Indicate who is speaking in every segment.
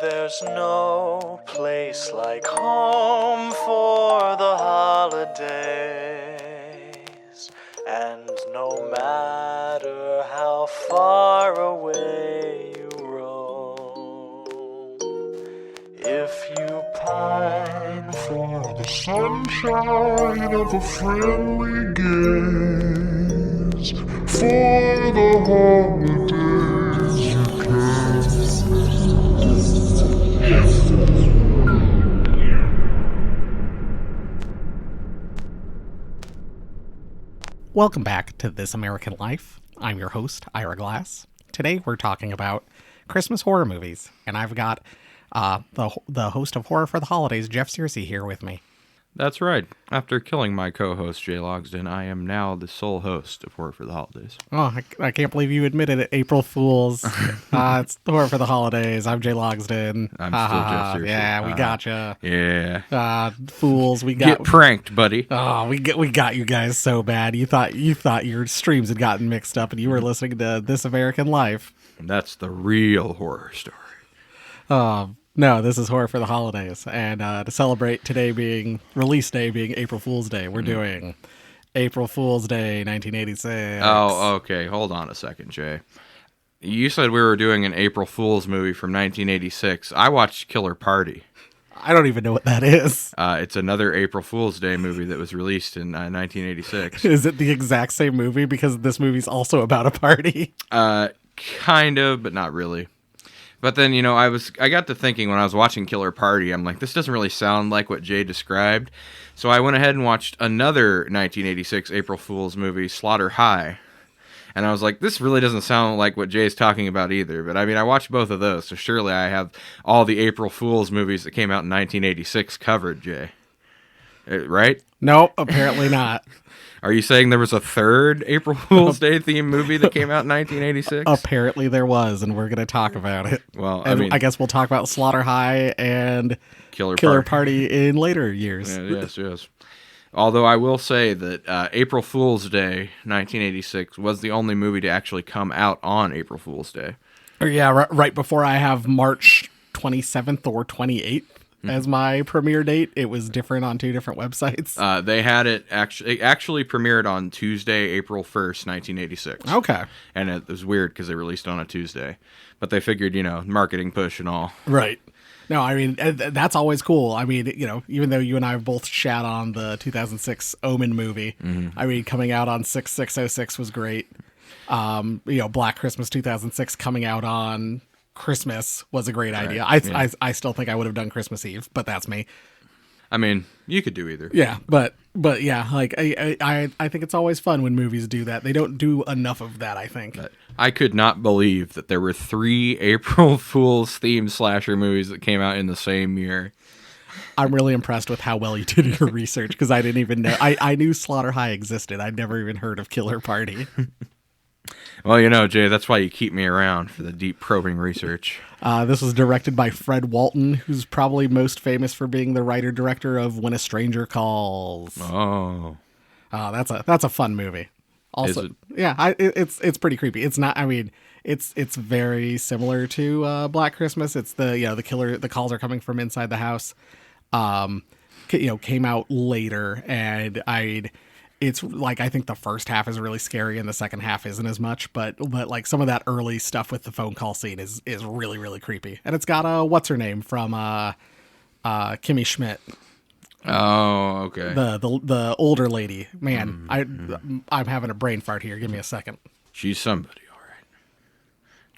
Speaker 1: there's no place like home for the holidays. And no matter how far away you roam, if you pine for the sunshine of a friendly gaze, for the holidays you can.
Speaker 2: Welcome back to This American Life. I'm your host, Ira Glass. Today we're talking about Christmas horror movies, and I've got the host of Horror for the Holidays, Jeff Searcy, here with me.
Speaker 3: That's right. After killing my co-host, Jay Logsden, I am now the sole host of Horror for the Holidays.
Speaker 2: Oh, I can't believe you admitted it. April Fools. It's Horror for the Holidays. I'm Jay Logsden.
Speaker 3: I'm still Jeff Searcy.
Speaker 2: Yeah, we gotcha.
Speaker 3: Yeah.
Speaker 2: Fools, we got...
Speaker 3: Get pranked, buddy.
Speaker 2: Oh, we got you guys so bad. You thought your streams had gotten mixed up and you were listening to This American Life.
Speaker 3: That's the real horror story.
Speaker 2: No, this is Horror for the Holidays, and to celebrate today being release day, being April Fool's Day, we're doing April Fool's Day, 1986.
Speaker 3: Oh, okay. Hold on a second, Jay. You said we were doing an April Fool's movie from 1986. I watched Killer Party.
Speaker 2: I don't even know what that is.
Speaker 3: It's another April Fool's Day movie that was released in 1986.
Speaker 2: Is it the exact same movie? Because this movie's also about a party.
Speaker 3: Kind of, but not really. But then, I got to thinking when I was watching Killer Party, I'm like, this doesn't really sound like what Jay described. So I went ahead and watched another 1986 April Fool's movie, Slaughter High. And I was like, this really doesn't sound like what Jay's talking about either. But I mean, I watched both of those, so surely I have all the April Fool's movies that came out in 1986 covered, Jay. Right?
Speaker 2: Nope, apparently not.
Speaker 3: Are you saying there was a third April Fool's Day themed movie that came out in 1986?
Speaker 2: Apparently there was, and we're going to talk about it.
Speaker 3: Well,
Speaker 2: I guess we'll talk about Slaughter High and Killer Party in later years.
Speaker 3: Yeah, yes. Although I will say that April Fool's Day, 1986, was the only movie to actually come out on April Fool's Day.
Speaker 2: Yeah, right before I have March 27th or 28th. As my premiere date. It was different on two different websites.
Speaker 3: They had it actually premiered on Tuesday, April 1st, 1986.
Speaker 2: Okay.
Speaker 3: And it was weird because they released on a Tuesday. But they figured, marketing push and all.
Speaker 2: Right. No, I mean, that's always cool. I mean, even though you and I both shat on the 2006 Omen movie, I mean, coming out on 6/6/06 was great. Black Christmas 2006 coming out on Christmas was a great idea. I still think I would have done Christmas Eve, but that's me.
Speaker 3: I mean, you could do either.
Speaker 2: Yeah, but yeah, like I think it's always fun when movies do that. They don't do enough of that, I think.
Speaker 3: But I could not believe that there were 3 April Fool's themed slasher movies that came out in the same year.
Speaker 2: I'm really impressed with how well you did your research, because I didn't even know. I knew Slaughter High existed. I'd never even heard of Killer Party.
Speaker 3: Well, Jay, that's why you keep me around for the deep probing research.
Speaker 2: This was directed by Fred Walton, who's probably most famous for being the writer-director of When a Stranger Calls.
Speaker 3: Oh,
Speaker 2: that's a fun movie. Also,
Speaker 3: is it?
Speaker 2: Yeah, it's pretty creepy. It's not. I mean, it's very similar to Black Christmas. It's the killer. The calls are coming from inside the house. Came out later, and it's like, I think the first half is really scary and the second half isn't as much, but like some of that early stuff with the phone call scene is really, really creepy. And it's got what's her name from Kimmy Schmidt.
Speaker 3: Oh, okay.
Speaker 2: The older lady. Man, I'm having a brain fart here. Give me a second.
Speaker 3: She's somebody, all right.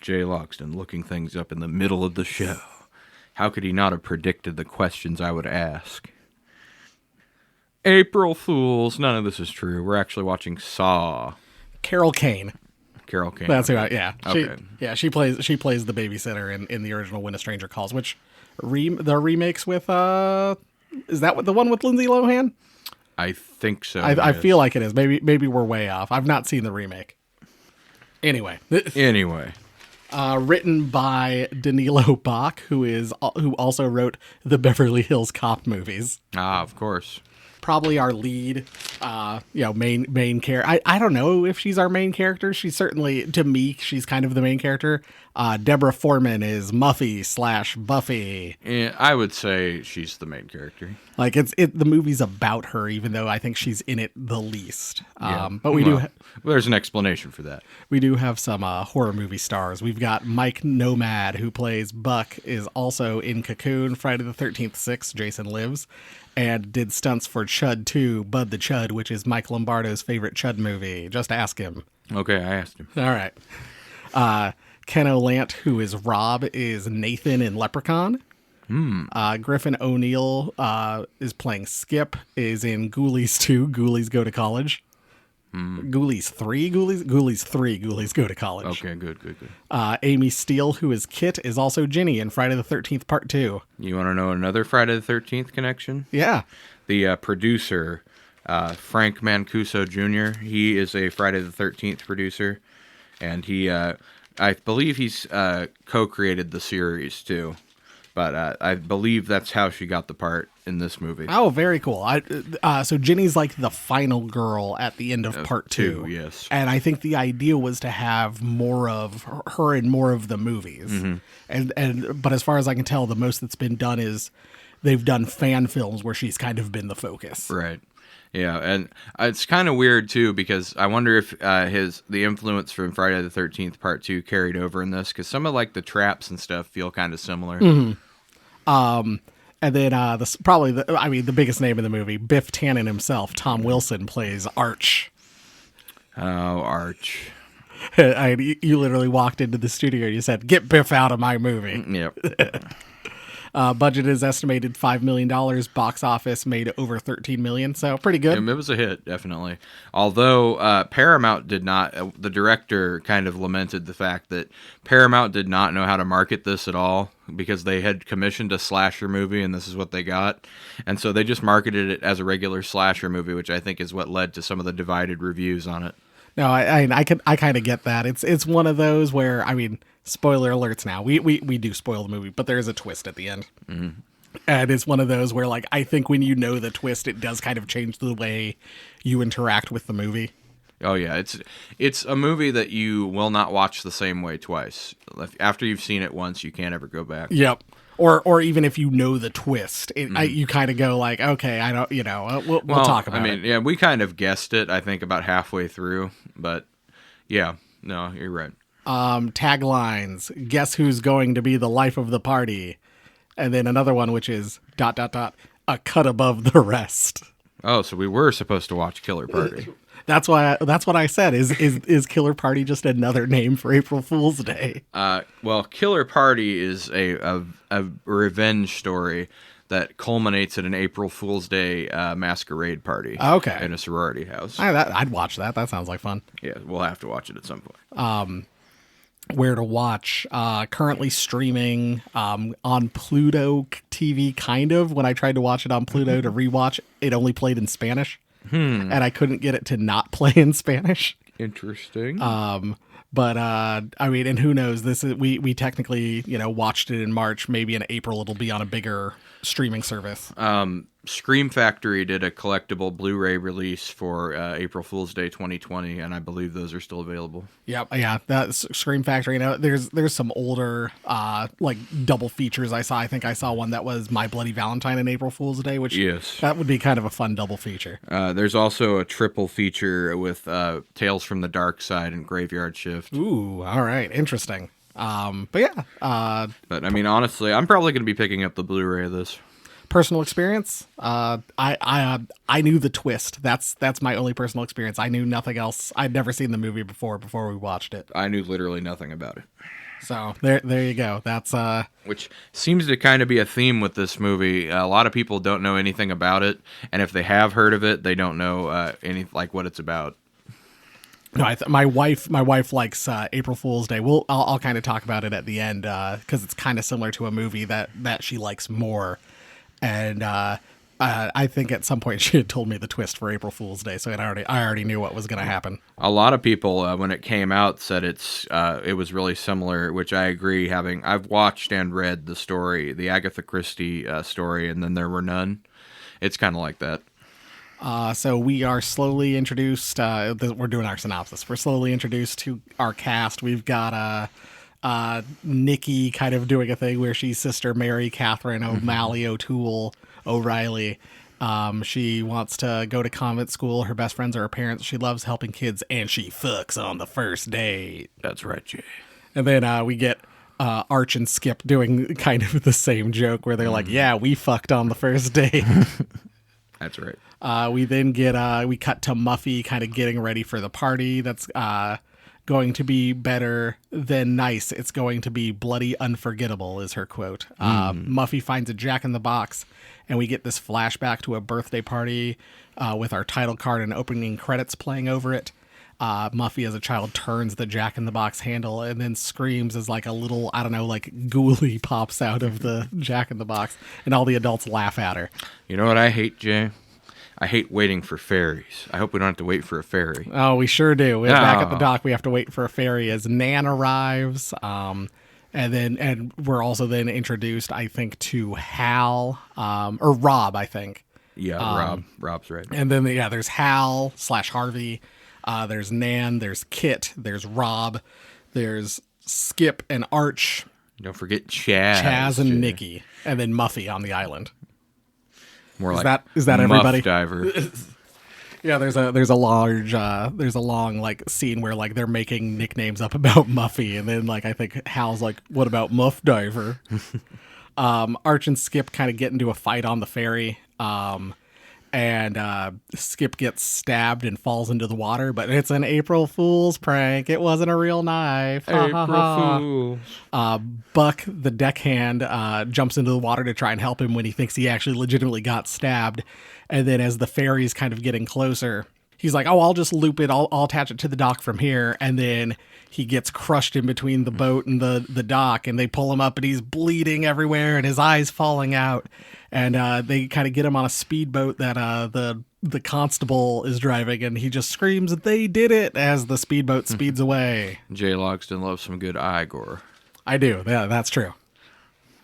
Speaker 3: Jay Logsden looking things up in the middle of the show. How could he not have predicted the questions I would ask? April Fools. None of this is true. We're actually watching Saw.
Speaker 2: Carol Kane. That's who. Yeah.
Speaker 3: Okay.
Speaker 2: She plays the babysitter in the original When a Stranger Calls, which the remakes with is that the one with Lindsay Lohan?
Speaker 3: I think so.
Speaker 2: I feel like it is. Maybe we're way off. I've not seen the remake. Anyway. Written by Danilo Bach, who also wrote the Beverly Hills Cop movies.
Speaker 3: Ah, of course.
Speaker 2: Probably our lead main character. I don't know if she's our main character. She's certainly, to me, she's kind of the main character. Deborah Foreman is Muffy/Buffy.
Speaker 3: Yeah, I would say she's the main character.
Speaker 2: Like the movie's about her, even though I think she's in it the least. But
Speaker 3: There's an explanation for that.
Speaker 2: We do have some horror movie stars. We've got Mike Nomad, who plays Buck, is also in Cocoon, Friday the 13th 6, Jason Lives, and did stunts for Chud 2, Bud the Chud, which is Mike Lombardo's favorite Chud movie. Just ask him.
Speaker 3: Okay, I asked him.
Speaker 2: All right. Ken Olant, who is Rob, is Nathan in Leprechaun. Griffin O'Neill is playing Skip, is in Ghoulies 2, Ghoulies Go to College. Ghoulies 3, Ghoulies Go to College.
Speaker 3: Okay, good.
Speaker 2: Amy Steele, who is Kit, is also Ginny in Friday the 13th Part 2.
Speaker 3: You want to know another Friday the 13th connection?
Speaker 2: Yeah.
Speaker 3: The producer, Frank Mancuso Jr., he is a Friday the 13th producer, and he, I believe he's co-created the series, too. But I believe that's how she got the part in this movie.
Speaker 2: Oh, very cool. So Ginny's like the final girl at the end of Part 2.
Speaker 3: Yes.
Speaker 2: And I think the idea was to have more of her in more of the movies. Mm-hmm. But as far as I can tell, the most that's been done is they've done fan films where she's kind of been the focus.
Speaker 3: Right. Yeah, and it's kind of weird too because I wonder if the influence from Friday the 13th Part 2 carried over in this, because some of like the traps and stuff feel kind of similar.
Speaker 2: Mm-hmm. And then the biggest name in the movie, Biff Tannen himself, Tom Wilson, plays Arch.
Speaker 3: Oh, Arch.
Speaker 2: You literally walked into the studio and you said, "Get Biff out of my movie."
Speaker 3: Yep.
Speaker 2: Budget is estimated $5 million. Box office made over $13 million, so pretty good.
Speaker 3: It was a hit, definitely. Although Paramount did not. The director kind of lamented the fact that Paramount did not know how to market this at all because they had commissioned a slasher movie and this is what they got, and so they just marketed it as a regular slasher movie, which I think is what led to some of the divided reviews on it.
Speaker 2: No, I kind of get that. It's one of those where, I mean, spoiler alerts now. We do spoil the movie, but there is a twist at the end. Mm-hmm. And it's one of those where, like, I think when you know the twist, it does kind of change the way you interact with the movie.
Speaker 3: Oh yeah, it's a movie that you will not watch the same way twice. After you've seen it once, you can't ever go back.
Speaker 2: Yep. Or even if you know the twist, you kind of go like, okay, I don't, we'll talk about it.
Speaker 3: Yeah, we kind of guessed it, I think, about halfway through, but yeah, no, you're right.
Speaker 2: Taglines: guess who's going to be the life of the party, and then another one which is ... a cut above the rest.
Speaker 3: Oh, so we were supposed to watch Killer Party.
Speaker 2: That's what I said. Is Killer Party just another name for April Fool's Day?
Speaker 3: Well, Killer Party is a revenge story that culminates at an April Fool's Day masquerade party.
Speaker 2: Okay.
Speaker 3: In a sorority house.
Speaker 2: I'd watch that. That sounds like fun.
Speaker 3: Yeah, we'll have to watch it at some point.
Speaker 2: Where to watch? Currently streaming on Pluto TV, kind of. When I tried to watch it on Pluto to rewatch, it only played in Spanish. And I couldn't get it to not play in Spanish.
Speaker 3: Interesting.
Speaker 2: But I mean, and who knows? We technically, watched it in March. Maybe in April it'll be on a bigger streaming service.
Speaker 3: Scream Factory did a collectible Blu-ray release for April Fool's Day 2020, and I believe those are still available. Yep,
Speaker 2: yeah, that's Scream Factory. There's some older like double features I saw. I think I saw one that was My Bloody Valentine and April Fool's Day, which that would be kind of a fun double feature.
Speaker 3: There's also a triple feature with Tales from the Dark Side and Graveyard Shift.
Speaker 2: Ooh, all right, interesting. But yeah.
Speaker 3: But I mean, honestly, I'm probably going to be picking up the Blu-ray of this.
Speaker 2: Personal experience. I knew the twist. That's my only personal experience. I knew nothing else. I'd never seen the movie before we watched it.
Speaker 3: I knew literally nothing about it.
Speaker 2: So there you go. That's
Speaker 3: which seems to kind of be a theme with this movie. A lot of people don't know anything about it, and if they have heard of it, they don't know what it's about.
Speaker 2: No, my wife likes April Fool's Day. I'll kind of talk about it at the end because it's kind of similar to a movie that she likes more. And I think at some point she had told me the twist for April Fool's Day, so I already knew what was going to happen.
Speaker 3: A lot of people, when it came out, said it was really similar, which I agree. I've watched and read the story, the Agatha Christie story, and then There Were None. It's kind of like that.
Speaker 2: So we are slowly introduced. We're doing our synopsis. We're slowly introduced to our cast. We've got Nikki kind of doing a thing where she's Sister Mary Catherine O'Malley O'Toole O'Reilly. She wants to go to convent school. Her best friends are her parents. She loves helping kids, and she fucks on the first date.
Speaker 3: That's right, Jay.
Speaker 2: And then we get Arch and Skip doing kind of the same joke where they're like, "Yeah, we fucked on the first date."
Speaker 3: That's right.
Speaker 2: We then get we cut to Muffy kind of getting ready for the party. That's going to be better than nice. It's going to be bloody unforgettable, is her quote. Muffy finds a Jack-in-the-Box, and we get this flashback to a birthday party with our title card and opening credits playing over it. Muffy as a child turns the Jack-in-the-Box handle and then screams as like a little, I don't know, like ghoulie pops out of the Jack-in-the-Box, and all the adults laugh at her.
Speaker 3: You know what I hate, Jay? I hate waiting for ferries. I hope we don't have to wait for a ferry.
Speaker 2: Oh, we sure do. Back at the dock, we have to wait for a ferry as Nan arrives. And we're also then introduced, I think, to Hal, or Rob, I think.
Speaker 3: Yeah, Rob's right.
Speaker 2: And then, there's Hal / Harvey. There's Nan, there's Kit, there's Rob, there's Skip and Arch.
Speaker 3: Don't forget Chaz.
Speaker 2: Chaz and Nikki. And then Muffy on the island.
Speaker 3: More
Speaker 2: is
Speaker 3: like
Speaker 2: that everybody?
Speaker 3: Muff Diver.
Speaker 2: Yeah, there's a long like scene where like they're making nicknames up about Muffy, and then like I think Hal's like, "What about Muff Diver?" Arch and Skip kind of get into a fight on the ferry, and Skip gets stabbed and falls into the water, but it's an April Fool's prank. It wasn't a real knife.
Speaker 3: April Fools.
Speaker 2: Buck, the deckhand, jumps into the water to try and help him when he thinks he actually legitimately got stabbed. And then as the ferry's kind of getting closer, he's like, "Oh, I'll just loop it. I'll attach it to the dock from here." And then he gets crushed in between the boat and the dock, and they pull him up, and he's bleeding everywhere, and his eyes falling out. And they kind of get him on a speedboat that the constable is driving, and he just screams, "They did it!" as the speedboat speeds away.
Speaker 3: Jay Logston loves some good eye gore.
Speaker 2: I do. Yeah, that's true.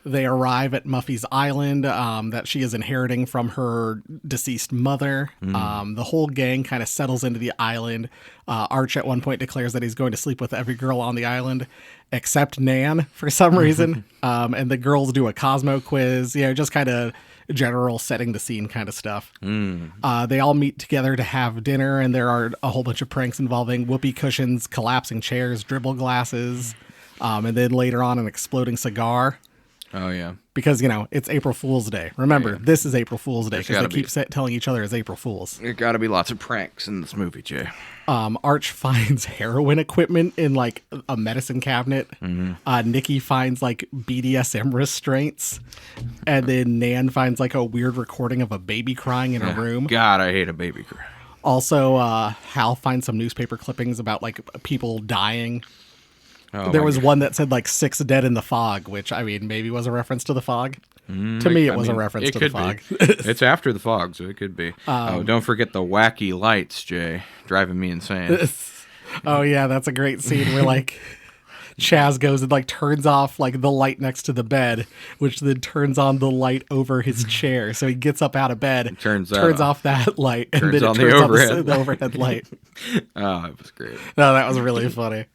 Speaker 2: They arrive at Muffy's island that she is inheriting from her deceased mother. The whole gang kind of settles into the island. Arch at one point declares that he's going to sleep with every girl on the island except Nan for some reason. And the girls do a Cosmo quiz, just kind of general setting the scene kind of stuff. They all meet together to have dinner, and there are a whole bunch of pranks involving whoopee cushions, collapsing chairs, dribble glasses, and then later on an exploding cigar.
Speaker 3: Oh, yeah.
Speaker 2: Because, it's April Fool's Day. Remember, this is April Fool's Day because they keep telling each other it's April Fool's.
Speaker 3: There got to be lots of pranks in this movie, Jay.
Speaker 2: Arch finds heroin equipment in, like, a medicine cabinet. Nikki finds, like, BDSM restraints. And then Nan finds, like, a weird recording of a baby crying in her room.
Speaker 3: God, I hate a baby cry.
Speaker 2: Also, Hal finds some newspaper clippings about, like, people dying.
Speaker 3: Oh,
Speaker 2: there was one that said like 6 dead in the fog, which I mean maybe was a reference to the fog. To me, it was a reference to the fog.
Speaker 3: It's after the fog, so it could be. Don't forget the wacky lights, Jay, driving me insane.
Speaker 2: Oh yeah, that's a great scene where like Chaz goes and like turns off like the light next to the bed, which then turns on the light over his chair. So he gets up out of bed, turns off that light, and then
Speaker 3: on
Speaker 2: turns
Speaker 3: the
Speaker 2: on
Speaker 3: overhead
Speaker 2: the overhead light.
Speaker 3: Oh, it was great.
Speaker 2: No, that was really funny.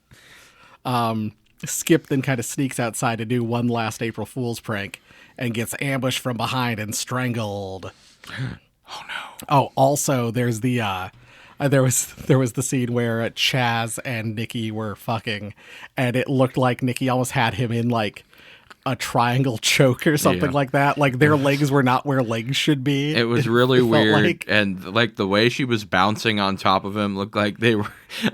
Speaker 2: Skip then kind of sneaks outside to do one last April Fool's prank and gets ambushed from behind and strangled.
Speaker 3: Oh no.
Speaker 2: Oh, also there's the there was the scene where Chaz and Nikki were fucking, and it looked like Nikki almost had him in like a triangle choke or something like that. Like their legs were not where legs should be.
Speaker 3: It was really weird. And like the way she was bouncing on top of him looked like they were,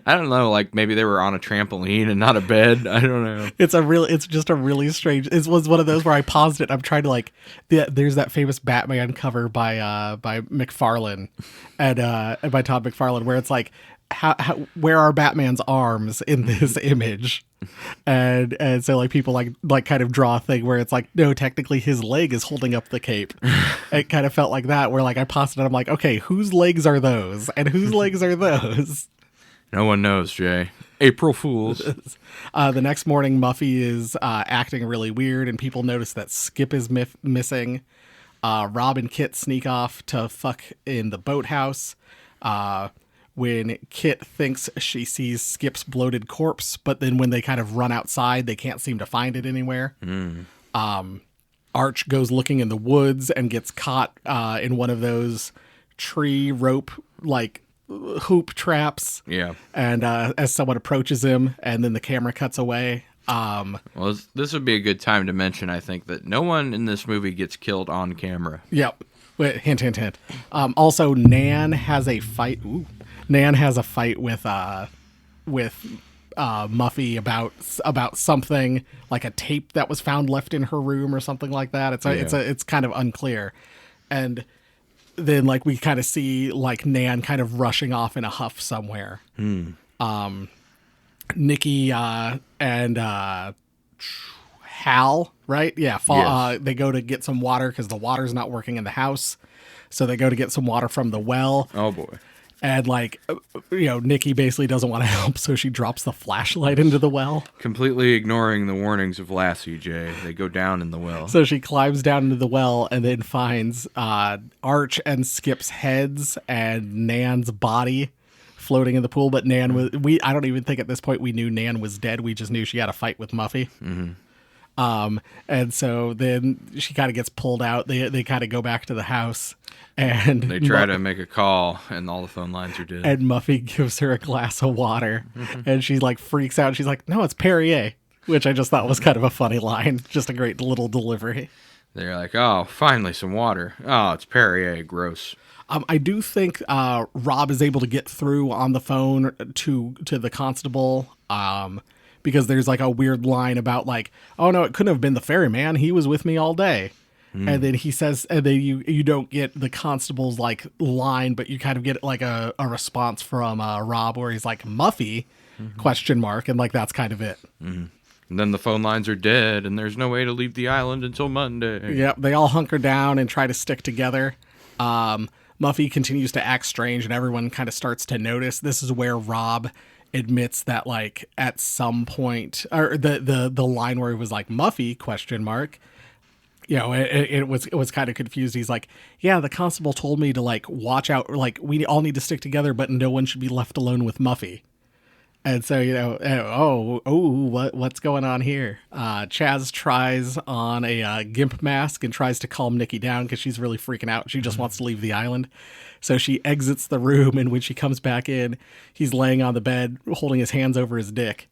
Speaker 3: I don't know, like maybe they were on a trampoline and not a bed. I don't know. It's
Speaker 2: just a really strange, it was one of those where I paused it. I'm trying to like, there's that famous Batman cover by McFarlane and by Todd McFarlane where it's like, where are Batman's arms in this image? And so like people like kind of draw a thing where it's like, no, technically his leg is holding up the cape. It kind of felt like that where like I paused it and I'm like, okay, whose legs are those and whose legs are those?
Speaker 3: No one knows, Jay. April Fools.
Speaker 2: The next morning Muffy is acting really weird and people notice that Skip is missing. Rob and Kit sneak off to fuck in the boathouse. When Kit thinks she sees Skip's bloated corpse, but then when they kind of run outside, they can't seem to find it anywhere. Arch goes looking in the woods and gets caught in one of those tree rope like hoop traps.
Speaker 3: Yeah.
Speaker 2: And as someone approaches him, and then the camera cuts away.
Speaker 3: Well, this would be a good time to mention, I think, that no one in this movie gets killed on camera.
Speaker 2: Yep. Wait, hint, hint, hint. Also, Nan has a fight. Nan has a fight with Muffy about something, like a tape that was found left in her room or something like that. It's kind of unclear. And then like we kind of see like Nan kind of rushing off in a huff somewhere. Nikki and Hal, right? Yeah,
Speaker 3: Yes.
Speaker 2: They go to get some water because the water's not working in the house. So they go to get some water from the well.
Speaker 3: Oh, boy.
Speaker 2: And, like, Nikki basically doesn't want to help, so she drops the flashlight into the well.
Speaker 3: Completely ignoring the warnings of Lassie, Jay. They go down in the well.
Speaker 2: So she climbs down into the well and then finds Arch and Skip's heads and Nan's body floating in the pool. But Nan was... I don't even think at this point we knew Nan was dead. We just knew she had a fight with Muffy. And so then she kind of gets pulled out. They kind of go back to the house. And
Speaker 3: They try to make a call, and all the phone lines are dead.
Speaker 2: And Muffy gives her a glass of water, and she like freaks out. She's like, "No, it's Perrier," which I just thought was kind of a funny line. Just a great little delivery.
Speaker 3: They're like, "Oh, finally some water. Oh, it's Perrier. Gross."
Speaker 2: I do think Rob is able to get through on the phone to the constable, because there's like a weird line about like, "Oh no, it couldn't have been the ferryman. He was with me all day." And then he says, and then you don't get the constable's like line, but you kind of get like a response from Rob where he's like, "Muffy?" ? And like that's kind of it.
Speaker 3: And then the phone lines are dead, and there's no way to leave the island until Monday.
Speaker 2: Yep, they all hunker down and try to stick together. Muffy continues to act strange, and everyone kind of starts to notice. This is where Rob admits that like at some point, or the line where he was like, "Muffy?" ? It was kind of confused. He's like, "Yeah, the constable told me to like watch out. Like we all need to stick together, but no one should be left alone with Muffy." And so what's going on here? Chaz tries on a gimp mask and tries to calm Nikki down because she's really freaking out. She just wants to leave the island. So she exits the room, and when she comes back in, he's laying on the bed holding his hands over his dick.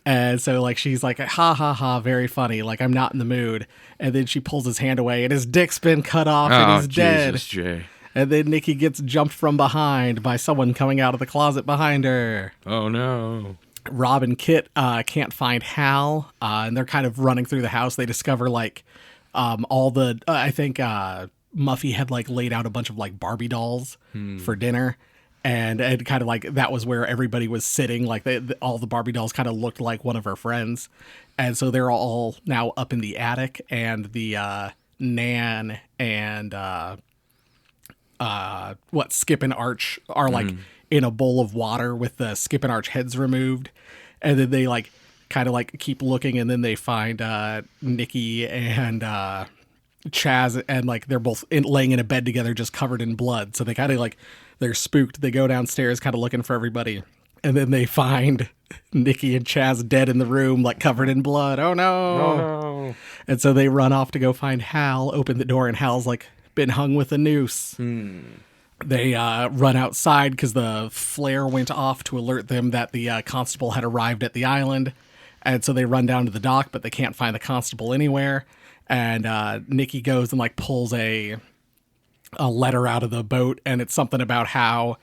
Speaker 2: And so like she's like, "Ha ha ha, very funny. Like I'm not in the mood." And then she pulls his hand away, and his dick's been cut off, and he's dead.
Speaker 3: Jesus, Jay.
Speaker 2: And then Nikki gets jumped from behind by someone coming out of the closet behind her.
Speaker 3: Oh no.
Speaker 2: Rob and Kit can't find Hal, and they're kind of running through the house. They discover like all the I think Muffy had like laid out a bunch of like Barbie dolls for dinner, and kind of like that was where everybody was sitting. Like all the Barbie dolls kind of looked like one of her friends, and so they're all now up in the attic, and the Nan and Skip and Arch are like in a bowl of water with the Skip and Arch heads removed, and then they like kind of like keep looking, and then they find Nikki and Chaz, and like they're both laying in a bed together just covered in blood. So they kind of like they're spooked. They go downstairs kind of looking for everybody, and then they find Nikki and Chaz dead in the room like covered in blood. Oh no.
Speaker 3: Oh no.
Speaker 2: And so they run off to go find Hal, open the door, and Hal's like been hung with a noose. They run outside because the flare went off to alert them that the constable had arrived at the island. And so they run down to the dock, but they can't find the constable anywhere. And Nikki goes and like pulls a letter out of the boat, and it's something about how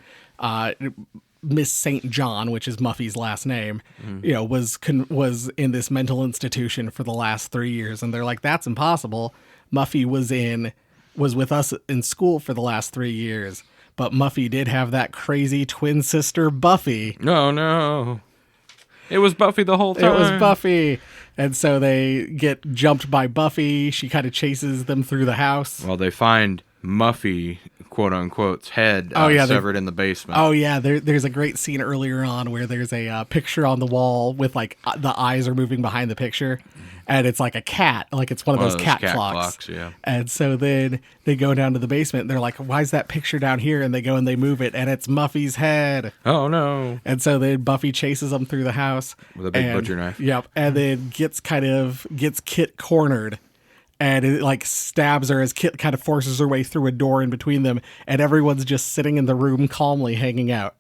Speaker 2: Miss St. John, which is Muffy's last name, was in this mental institution for the last 3 years. And they're like, "That's impossible. Muffy was with us in school for the last 3 years, but Muffy did have that crazy twin sister Buffy."
Speaker 3: No, no. It was Buffy the whole time.
Speaker 2: It was Buffy. And so they get jumped by Buffy. She kind of chases them through the house.
Speaker 3: Well, they find Muffy, quote unquote's head severed in the basement.
Speaker 2: Oh yeah, there's a great scene earlier on where there's a picture on the wall with like the eyes are moving behind the picture, and it's like a cat, like it's one of those cat clocks.
Speaker 3: Yeah.
Speaker 2: And so then they go down to the basement and they're like, why is that picture down here? And they go and they move it, and it's Muffy's head.
Speaker 3: Oh no.
Speaker 2: And so then Buffy chases them through the house
Speaker 3: with a big butcher knife.
Speaker 2: Yep. And then gets Kit cornered. And it like stabs her as Kit kind of forces her way through a door in between them, and everyone's just sitting in the room calmly hanging out.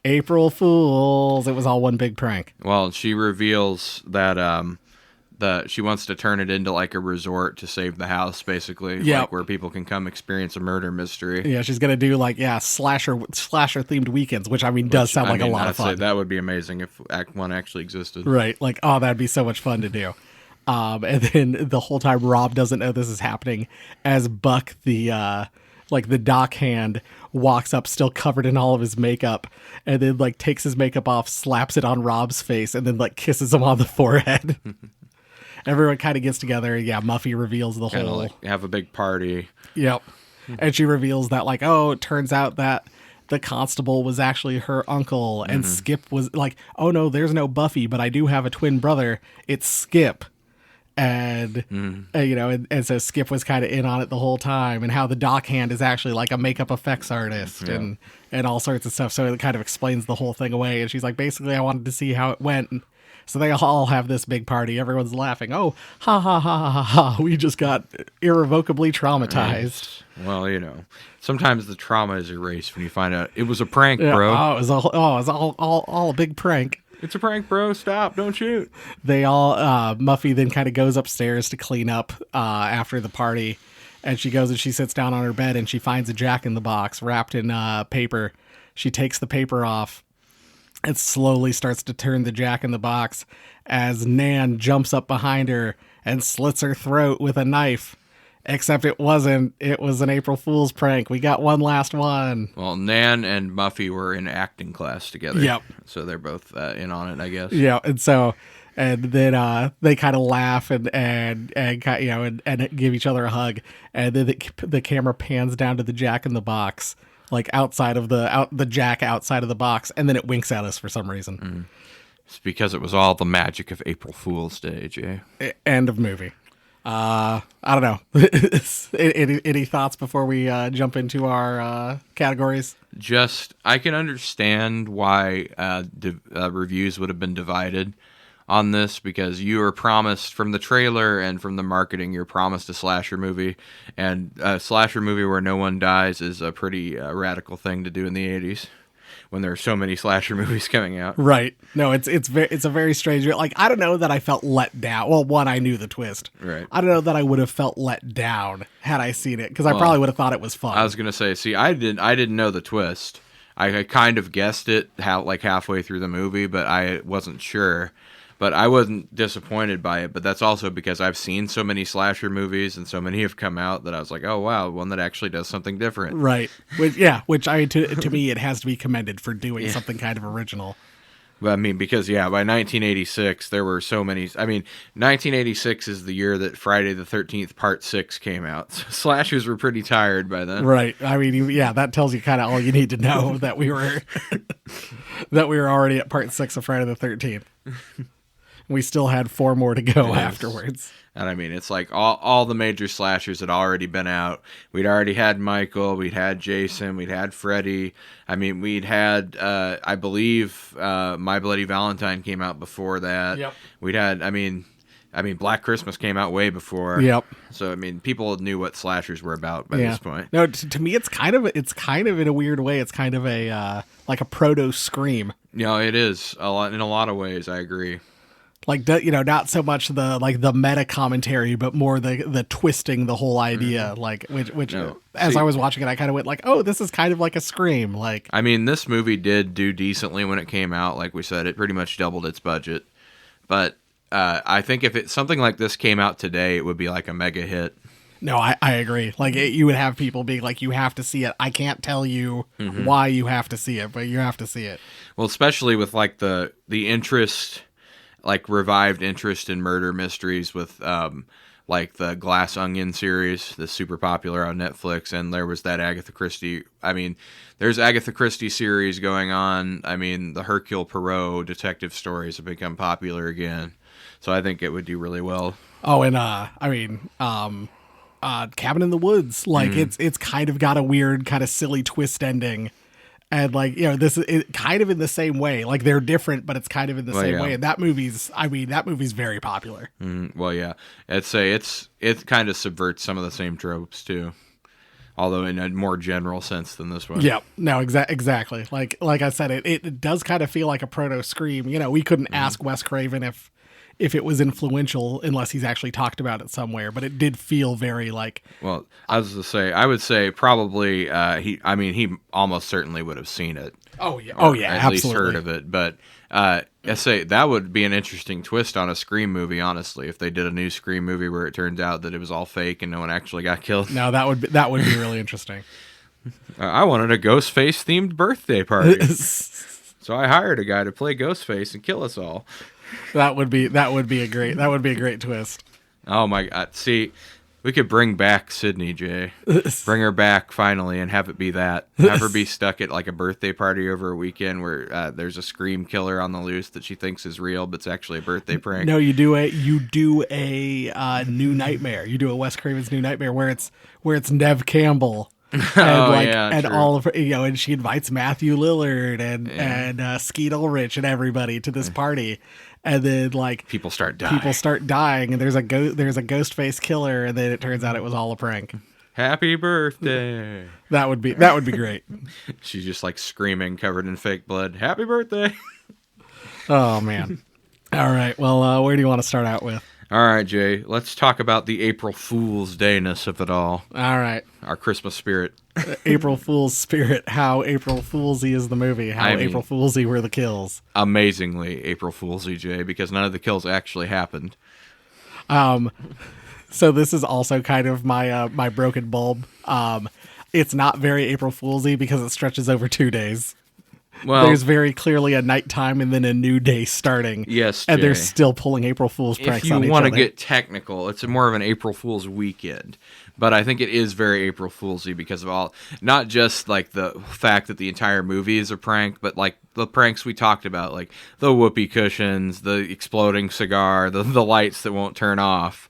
Speaker 2: April Fools. It was all one big prank.
Speaker 3: Well, she reveals that she wants to turn it into like a resort to save the house, basically.
Speaker 2: Yep.
Speaker 3: Like where people can come experience a murder mystery.
Speaker 2: Yeah, she's gonna do like slasher themed weekends, which I mean does sound like a lot of fun.
Speaker 3: That would be amazing if Act 1 actually existed.
Speaker 2: Right. Like, oh, that'd be so much fun to do. And then the whole time Rob doesn't know this is happening as Buck, the dock hand, walks up still covered in all of his makeup, and then like takes his makeup off, slaps it on Rob's face, and then like kisses him on the forehead. Everyone kind of gets together. Yeah, Muffy reveals the
Speaker 3: Kinda
Speaker 2: whole...
Speaker 3: like have a big party.
Speaker 2: Yep. And she reveals that like, oh, it turns out that the constable was actually her uncle, and Skip was like, oh no, there's no Buffy, but I do have a twin brother. It's Skip. And, and so Skip was kind of in on it the whole time, and how the dock hand is actually like a makeup effects artist and all sorts of stuff. So it kind of explains the whole thing away. And she's like, basically, I wanted to see how it went. And so they all have this big party. Everyone's laughing. Oh, ha, ha, ha, ha, ha. We just got irrevocably traumatized.
Speaker 3: Well, sometimes the trauma is erased when you find out it was a prank, bro.
Speaker 2: Oh, it was all a big prank.
Speaker 3: It's a prank, bro. Stop. Don't shoot.
Speaker 2: They all, Muffy then kind of goes upstairs to clean up after the party. And she goes and she sits down on her bed and she finds a Jack-in-the-Box wrapped in paper. She takes the paper off and slowly starts to turn the Jack-in-the-Box as Nan jumps up behind her and slits her throat with a knife. Except it wasn't. It was an April Fool's prank. We got one last one.
Speaker 3: Well, Nan and Muffy were in acting class together.
Speaker 2: Yep.
Speaker 3: So they're both in on it, I guess.
Speaker 2: Yeah, and then they kind of laugh and give each other a hug, and then the camera pans down to the Jack-in-the-Box, like outside of the Jack outside of the box, and then it winks at us for some reason.
Speaker 3: It's because it was all the magic of April Fool's Day, Jay.
Speaker 2: End of movie. I don't know. Any thoughts before we jump into our categories?
Speaker 3: Just, I can understand why reviews would have been divided on this, because you were promised from the trailer and from the marketing, you're promised a slasher movie, and a slasher movie where no one dies is a pretty radical thing to do in the 80s. When there are so many slasher movies coming out.
Speaker 2: Right. No, it's a very strange. Like, I don't know that I felt let down. Well, one, I knew the twist.
Speaker 3: Right.
Speaker 2: I don't know that I would have felt let down had I seen it, because I probably would have thought it was fun.
Speaker 3: I was gonna say, see, I didn't know the twist. I kind of guessed it halfway through the movie, but I wasn't sure. But I wasn't disappointed by it. But that's also because I've seen so many slasher movies and so many have come out that I was like, oh, wow, one that actually does something different.
Speaker 2: Right. Which to me, it has to be commended for doing something kind of original.
Speaker 3: But I mean, because, by 1986, there were so many. 1986 is the year that Friday the 13th Part 6 came out. So slashers were pretty tired by then.
Speaker 2: Right. I mean, that tells you kind of all you need to know that we were already at Part 6 of Friday the 13th. We still had 4 more to go afterwards. And
Speaker 3: I mean, it's like all the major slashers had already been out. We'd already had Michael. We'd had Jason. We'd had Freddy. I mean, we'd had, I believe, My Bloody Valentine came out before that.
Speaker 2: Yep.
Speaker 3: We'd had, I mean, Black Christmas came out way before.
Speaker 2: Yep.
Speaker 3: So, I mean, people knew what slashers were about by this point.
Speaker 2: No, to me, it's kind of in a weird way. It's kind of a like a proto Scream.
Speaker 3: It is in a lot of ways. I agree.
Speaker 2: Like, not so much the meta commentary, but more the twisting the whole idea. Like, which as I was watching it, I kind of went like, oh, this is kind of like a Scream. Like,
Speaker 3: I mean, this movie did do decently when it came out. Like we said, it pretty much doubled its budget. But I think if something like this came out today, it would be like a mega hit.
Speaker 2: No, I agree. Like, you would have people being like, you have to see it. I can't tell you why you have to see it, but you have to see it.
Speaker 3: Well, especially with like the interest, like revived interest in murder mysteries with like the Glass Onion series, that's super popular on Netflix, and there was that Agatha Christie. I mean, there's Agatha Christie series going on. I mean, the Hercule Poirot detective stories have become popular again, so I think it would do really well.
Speaker 2: Oh, and Cabin in the Woods, like it's kind of got a weird, kind of silly twist ending. And like, this is kind of in the same way. Like they're different, but it's kind of in the same way. And that movie's very popular.
Speaker 3: Well, yeah, I'd say it kind of subverts some of the same tropes too, although in a more general sense than this one.
Speaker 2: Yeah, no, exactly. Like I said, it does kind of feel like a proto Scream. We couldn't ask Wes Craven if it was influential unless he's actually talked about it somewhere, but it did feel very like.
Speaker 3: Well, I would say probably he almost certainly would have seen it.
Speaker 2: Oh yeah,
Speaker 3: at
Speaker 2: absolutely.
Speaker 3: least heard of it. But I say that would be an interesting twist on a Scream movie, honestly, if they did a new Scream movie where it turned out that it was all fake and no one actually got killed.
Speaker 2: No, that would be really interesting.
Speaker 3: I wanted a Ghostface themed birthday party, so I hired a guy to play Ghostface and kill us all.
Speaker 2: That would be a great twist.
Speaker 3: Oh my God! See, we could bring back Sydney J. Bring her back finally, and have it be that. Have her be stuck at like a birthday party over a weekend where there's a Scream killer on the loose that she thinks is real, but it's actually a birthday prank.
Speaker 2: No, you do a New Nightmare. You do a Wes Craven's New Nightmare where it's Neve Campbell. And
Speaker 3: true.
Speaker 2: all of her, and she invites Matthew Lillard and Skeet Ulrich and everybody to this party, and then like
Speaker 3: people start dying,
Speaker 2: and there's a Ghostface killer, and then it turns out it was all a prank.
Speaker 3: Happy birthday!
Speaker 2: That would be great.
Speaker 3: She's just like screaming, covered in fake blood. Happy birthday!
Speaker 2: Oh man! All right, well, where do you want to start out with?
Speaker 3: All right, Jay, let's talk about the April Fool's Day-ness of it all.
Speaker 2: All right.
Speaker 3: Our Christmas spirit.
Speaker 2: April Fool's spirit. How April Foolsy is the movie. How April Foolsy were the kills.
Speaker 3: Amazingly April Foolsy, Jay, because none of the kills actually happened.
Speaker 2: So this is also kind of my broken bulb. It's not very April Foolsy because it stretches over 2 days. Well, there's very clearly a nighttime and then a new day starting.
Speaker 3: Yes,
Speaker 2: and
Speaker 3: Jay.
Speaker 2: they're still pulling April Fool's pranks on each other.
Speaker 3: If you want to get technical, it's more of an April Fool's weekend. But I think it is very April Foolsy because of not just like the fact that the entire movie is a prank, but like the pranks we talked about, like the whoopee cushions, the exploding cigar, the lights that won't turn off.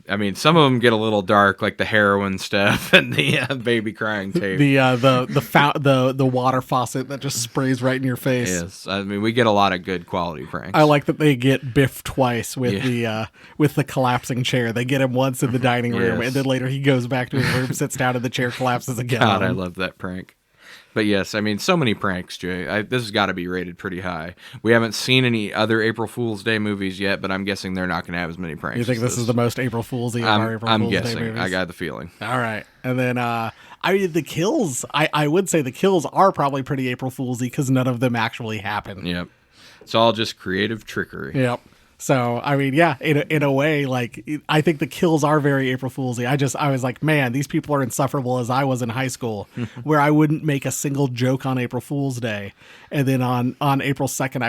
Speaker 3: I mean, some of them get a little dark, like the heroin stuff and the baby crying tape.
Speaker 2: The water faucet that just sprays right in your face.
Speaker 3: Yes, I mean we get a lot of good quality pranks.
Speaker 2: I like that they get Biff twice with the collapsing chair. They get him once in the dining room, and then later he goes back to his room, sits down, and the chair collapses again.
Speaker 3: God, I love that prank. But yes, I mean, so many pranks, Jay. This has got to be rated pretty high. We haven't seen any other April Fool's Day movies yet, but I'm guessing they're not going to have as many pranks.
Speaker 2: You think this is the most April Fool's-y of our April Fool's Day movies? I'm guessing.
Speaker 3: I got the feeling.
Speaker 2: All right. And then, the kills, I would say the kills are probably pretty April Fool's-y because none of them actually happen.
Speaker 3: Yep. It's all just creative trickery.
Speaker 2: Yep. So, I mean, yeah, in a way, like, I think the kills are very April Fool's-y. I was like, man, these people are insufferable as I was in high school, where I wouldn't make a single joke on April Fool's Day. And then on April 2nd,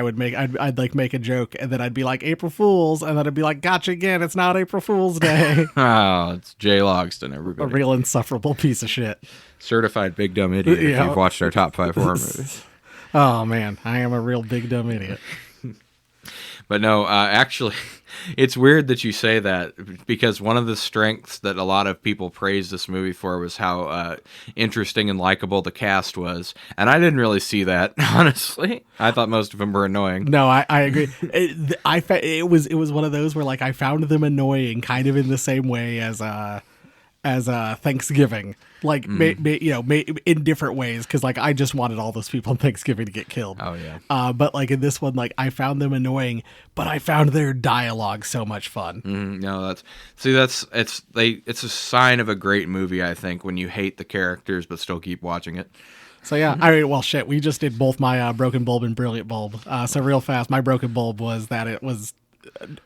Speaker 2: I'd like make a joke, and then I'd be like, April Fool's, and then I'd be like, gotcha again, it's not April Fool's Day.
Speaker 3: Oh, it's Jay Logston, everybody.
Speaker 2: A real insufferable piece of shit.
Speaker 3: Certified big dumb idiot if you've watched our top 5 horror movies.
Speaker 2: Oh, man, I am a real big dumb idiot.
Speaker 3: But no, actually, it's weird that you say that because one of the strengths that a lot of people praised this movie for was how interesting and likable the cast was. And I didn't really see that, honestly. I thought most of them were annoying.
Speaker 2: No, I agree. It was one of those where like I found them annoying kind of in the same way as Thanksgiving, like in different ways, because like I just wanted all those people on Thanksgiving to get killed.
Speaker 3: Oh yeah.
Speaker 2: But like in this one, like I found them annoying, but I found their dialogue so much fun.
Speaker 3: No, it's a sign of a great movie, I think, when you hate the characters but still keep watching it.
Speaker 2: So yeah, I mean, well, shit, we just did both my broken bulb and brilliant bulb. So real fast, my broken bulb was that it was.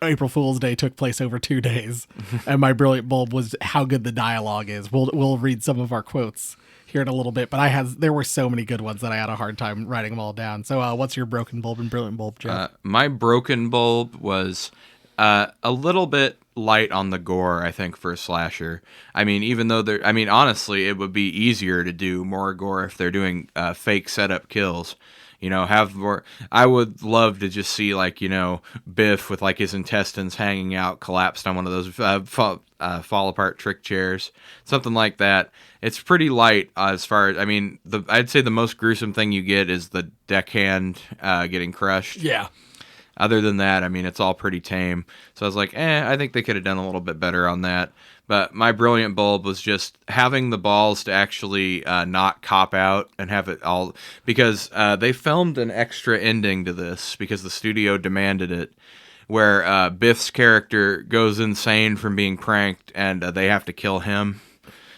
Speaker 2: April Fool's Day took place over 2 days, and my brilliant bulb was how good the dialogue is. We'll read some of our quotes here in a little bit, but there were so many good ones that I had a hard time writing them all down. So what's your broken bulb and brilliant bulb, Jeff?
Speaker 3: My broken bulb was a little bit light on the gore, I think, for a slasher. I mean, even though honestly, it would be easier to do more gore if they're doing fake setup kills. Have more. I would love to just see, like, Biff with, like, his intestines hanging out, collapsed on one of those fall apart trick chairs, something like that. It's pretty light as far as, I'd say the most gruesome thing you get is the deckhand getting crushed.
Speaker 2: Yeah.
Speaker 3: Other than that, it's all pretty tame. So I was like, I think they could have done a little bit better on that. But my brilliant bulb was just having the balls to actually not cop out and have it all, because they filmed an extra ending to this because the studio demanded it, where Biff's character goes insane from being pranked and they have to kill him.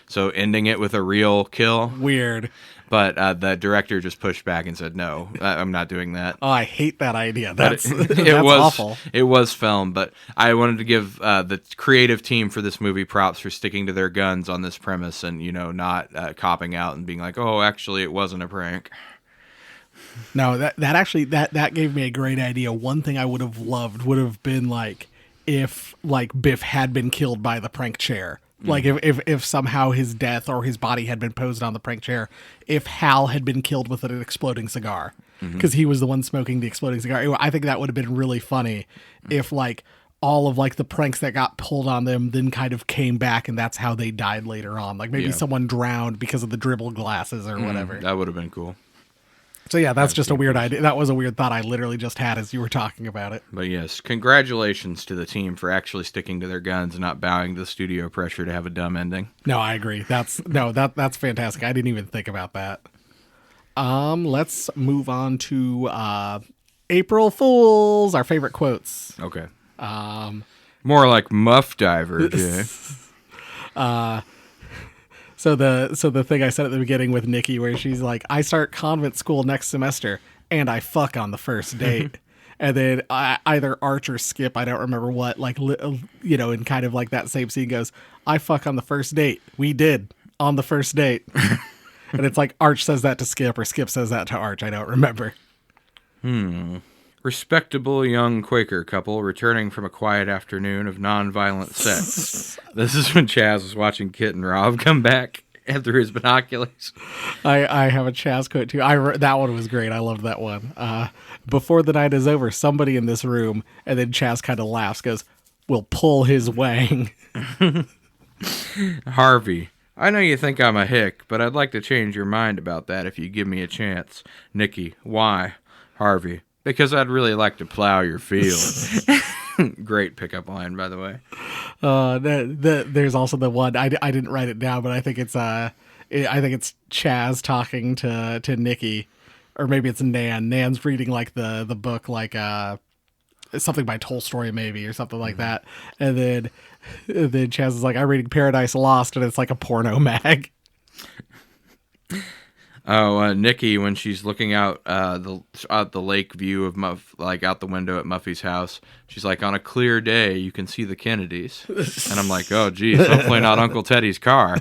Speaker 3: So ending it with a real kill.
Speaker 2: Weird.
Speaker 3: But the director just pushed back and said, no, I'm not doing that.
Speaker 2: Oh, I hate that idea. That's
Speaker 3: was
Speaker 2: awful.
Speaker 3: It was filmed, but I wanted to give the creative team for this movie props for sticking to their guns on this premise and, not copping out and being like, oh, actually, it wasn't a prank.
Speaker 2: No, that actually gave me a great idea. One thing I would have loved would have been, like, if, like, Biff had been killed by the prank chair. Like, if somehow his death or his body had been posed on the prank chair, if Hal had been killed with an exploding cigar, because he was the one smoking the exploding cigar. I think that would have been really funny if, like, all of, like, the pranks that got pulled on them then kind of came back, and that's how they died later on. Like, maybe someone drowned because of the dribble glasses or whatever.
Speaker 3: That would have been cool.
Speaker 2: So yeah, that's just a weird idea. That was a weird thought I literally just had as you were talking about it.
Speaker 3: But yes, congratulations to the team for actually sticking to their guns and not bowing to the studio pressure to have a dumb ending.
Speaker 2: No, I agree. That's fantastic. I didn't even think about that. Let's move on to April Fools, our favorite quotes.
Speaker 3: Okay. More like Muff Diver, Jay.
Speaker 2: So the thing I said at the beginning with Nikki, where she's like, I start convent school next semester, and I fuck on the first date. And then either Arch or Skip, I don't remember what, like, in kind of like that same scene goes, I fuck on the first date. We did on the first date. And it's like Arch says that to Skip, or Skip says that to Arch. I don't remember.
Speaker 3: Respectable young Quaker couple returning from a quiet afternoon of non-violent sex. This is when Chaz was watching Kit and Rob come back through his binoculars.
Speaker 2: I have a Chaz quote too. That one was great. I loved that one. Before the night is over, somebody in this room, and then Chaz kind of laughs, goes, will pull his wang.
Speaker 3: Harvey, I know you think I'm a hick, but I'd like to change your mind about that if you give me a chance. Nikki, why? Harvey, because I'd really like to plow your field. Great pickup line, by the way.
Speaker 2: There's also the one I didn't write it down, but I think it's Chaz talking to Nikki, or maybe it's Nan. Nan's reading like the book, like something by Tolstoy maybe, or something like that, and then Chaz is like, I'm reading Paradise Lost, and it's like a porno mag.
Speaker 3: Oh, Nikki, when she's looking out the lake view of out the window at Muffy's house, she's like, on a clear day, you can see the Kennedys. And I'm like, oh, geez, hopefully not Uncle Teddy's car.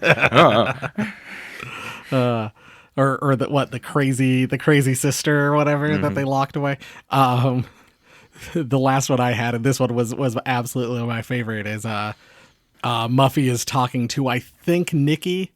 Speaker 2: Or the crazy sister or whatever that they locked away. The last one I had, and this one was absolutely my favorite, is Muffy is talking to, I think, Nikki.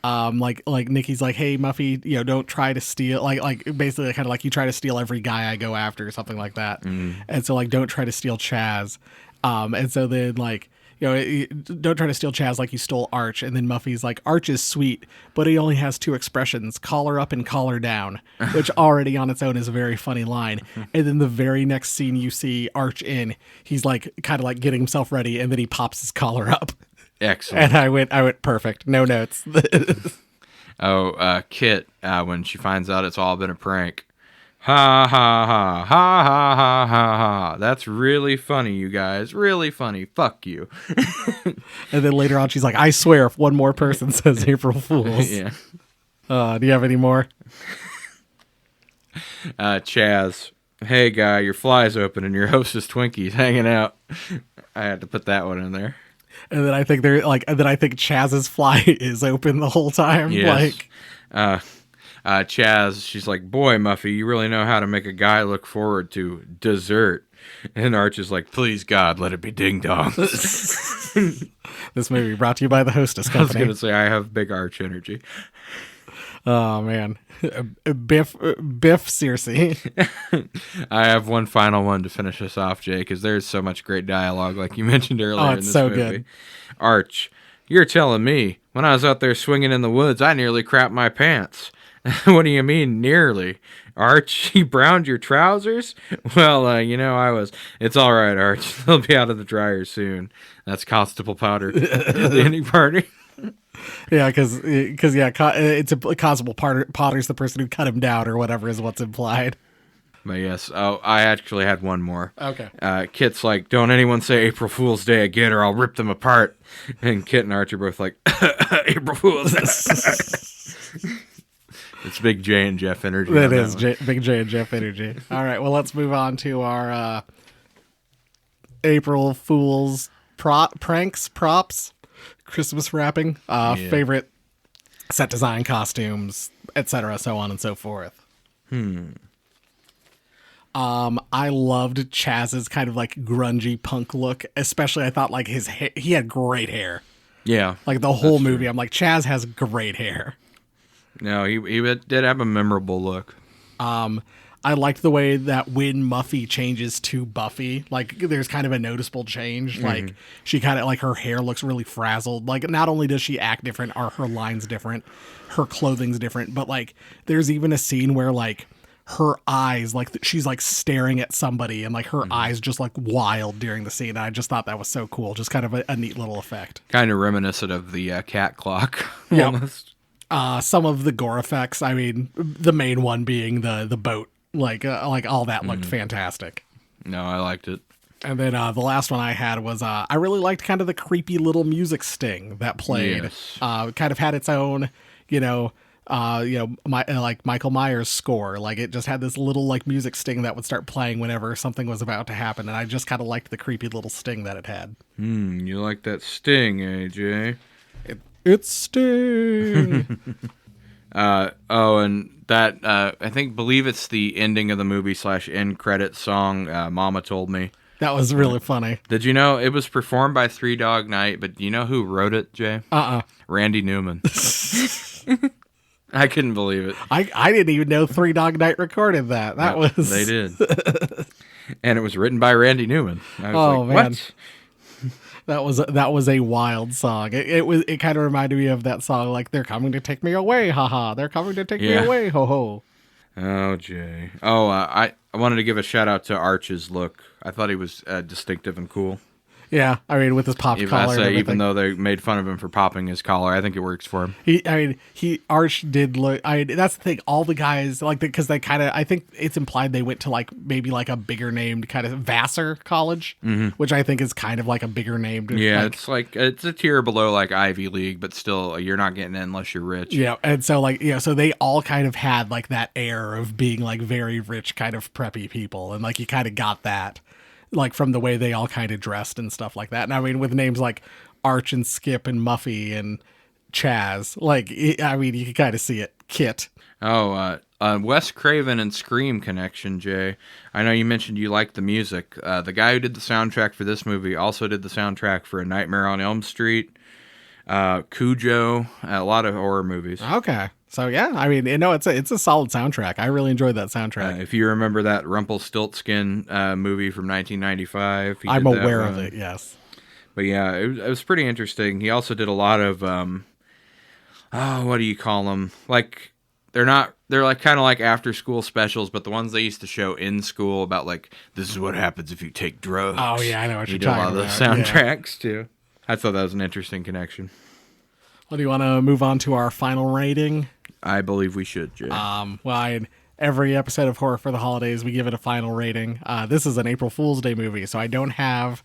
Speaker 2: Like Nikki's like, hey Muffy, don't try to steal, like basically kind of like, you try to steal every guy I go after, or something like that. And so, like, don't try to steal Chaz. And so then, like, don't try to steal Chaz like you stole Arch. And then Muffy's like, Arch is sweet, but he only has two expressions, collar up and collar down, which already on its own is a very funny line. And then the very next scene you see Arch in, he's like kind of like getting himself ready, and then he pops his collar up.
Speaker 3: Excellent.
Speaker 2: And I went perfect. No notes.
Speaker 3: Kit, when she finds out it's all been a prank. Ha ha ha ha ha ha ha ha. That's really funny, you guys. Really funny. Fuck you.
Speaker 2: And then later on, she's like, I swear, if one more person says April Fools.
Speaker 3: Yeah.
Speaker 2: Do you have any more?
Speaker 3: Chaz, hey guy, your fly's open and your hostess Twinkie's hanging out. I had to put that one in there.
Speaker 2: And then I think Chaz's fly is open the whole time.
Speaker 3: Yes. Chaz, she's like, boy, Muffy, you really know how to make a guy look forward to dessert. And Arch is like, please God, let it be ding dong.
Speaker 2: This movie brought to you by the Hostess
Speaker 3: I was
Speaker 2: Company.
Speaker 3: gonna say I have big Arch energy.
Speaker 2: Oh man, Biff Circe.
Speaker 3: I have one final one to finish us off, Jay, because there's so much great dialogue, like you mentioned earlier in
Speaker 2: it's
Speaker 3: this
Speaker 2: so
Speaker 3: movie.
Speaker 2: good.
Speaker 3: Arch, you're telling me when I was out there swinging in the woods, I nearly crapped my pants. What do you mean, nearly? Arch, you browned your trousers? Well, I was. It's all right, Arch. They'll be out of the dryer soon. That's constable powder at the ending party.
Speaker 2: Yeah, because it's Constable Potter's the person who cut him down or whatever is what's implied.
Speaker 3: But yes, I actually had one more.
Speaker 2: Okay.
Speaker 3: Kit's like, don't anyone say April Fool's Day again or I'll rip them apart. And Kit and Arch are both like, April Fool's Day. It's Big J and Jeff energy.
Speaker 2: That is Big J and Jeff energy. All right, well, let's move on to our April Fool's pranks, props, Christmas wrapping, favorite set design, costumes, etc., so on and so forth. I loved Chaz's kind of like grungy punk look, especially I thought like his hair, he had great hair.
Speaker 3: Yeah.
Speaker 2: Like the whole movie, I'm like, Chaz has great hair.
Speaker 3: No, he did have a memorable look.
Speaker 2: I liked the way that when Muffy changes to Buffy, like there's kind of a noticeable change. Like she kind of like her hair looks really frazzled. Like not only does she act different, are her lines different, her clothing's different, but like there's even a scene where like her eyes, like she's like staring at somebody and like her eyes just like wild during the scene. And I just thought that was so cool. Just kind of a neat little effect.
Speaker 3: Kind of reminiscent of the cat clock.
Speaker 2: Yep.
Speaker 3: Almost.
Speaker 2: Some of the gore effects, I mean, the main one being the boat, like all that looked fantastic.
Speaker 3: No, I liked it.
Speaker 2: And then the last one I had was I really liked kind of the creepy little music sting that played.
Speaker 3: Yes.
Speaker 2: Kind of had its own, like Michael Myers score. Like it just had this little like music sting that would start playing whenever something was about to happen, and I just kind of liked the creepy little sting that it had.
Speaker 3: You like that sting, AJ?
Speaker 2: It's Sting.
Speaker 3: And that I believe it's the ending of the movie / end credit song. Mama told me
Speaker 2: That was really funny.
Speaker 3: Did you know it was performed by Three Dog Night? But do you know who wrote it, Jay? Randy Newman. I couldn't believe it.
Speaker 2: I didn't even know Three Dog Night recorded that.
Speaker 3: They did. And it was written by Randy Newman. I was
Speaker 2: man.
Speaker 3: What?
Speaker 2: That was a wild song. It kind of reminded me of that song, like they're coming to take me away, haha. They're coming to take me away, ho ho.
Speaker 3: Oh, Jay. Oh, I wanted to give a shout out to Arch's look. I thought he was distinctive and cool.
Speaker 2: Yeah, I mean with his popped collar.
Speaker 3: Even though they made fun of him for popping his collar, I think it works for him.
Speaker 2: Arch did look. That's the thing. All the guys because they kind of. I think it's implied they went to like maybe like a bigger named kind of Vassar College, which I think is kind of like a bigger named.
Speaker 3: Yeah, it's a tier below like Ivy League, but still you're not getting in unless you're rich.
Speaker 2: Yeah, and so so they all kind of had like that air of being like very rich, kind of preppy people, and like you kind of got that. Like from the way they all kind of dressed and stuff like that. And I mean, with names like Arch and Skip and Muffy and Chaz, you can kind of see it. Kit.
Speaker 3: Oh, Wes Craven and Scream connection, Jay. I know you mentioned you liked the music. The guy who did the soundtrack for this movie also did the soundtrack for A Nightmare on Elm Street, Cujo, a lot of horror movies.
Speaker 2: Okay. So yeah, I mean, it's a solid soundtrack. I really enjoyed that soundtrack.
Speaker 3: If you remember that Rumpelstiltskin movie from 1995,
Speaker 2: I'm aware of it. Yes,
Speaker 3: but yeah, it was pretty interesting. He also did a lot of what do you call them? Like they're like kind of like after school specials, but the ones they used to show in school about like this is what happens if you take drugs.
Speaker 2: Oh yeah, I know what you're talking about. He did a lot of
Speaker 3: those soundtracks too. I thought that was an interesting connection.
Speaker 2: Well, do you want to move on to our final rating?
Speaker 3: I believe we should, Jay.
Speaker 2: In every episode of Horror for the Holidays, we give it a final rating. This is an April Fool's Day movie, so I don't have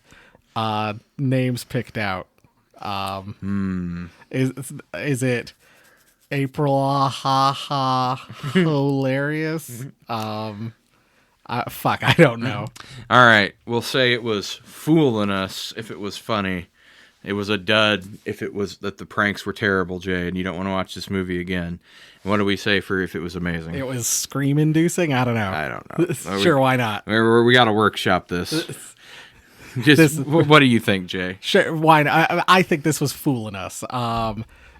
Speaker 2: names picked out. Is it April ha ha hilarious? I don't know.
Speaker 3: All right, we'll say it was fooling us if it was funny. It was a dud if it was that the pranks were terrible, Jay, and you don't want to watch this movie again. What do we say for if it was amazing?
Speaker 2: It was scream-inducing? I don't know.
Speaker 3: I don't know.
Speaker 2: Sure, why not?
Speaker 3: We got to workshop this. What do you think, Jay?
Speaker 2: Sure, why not? I think this was fooling us.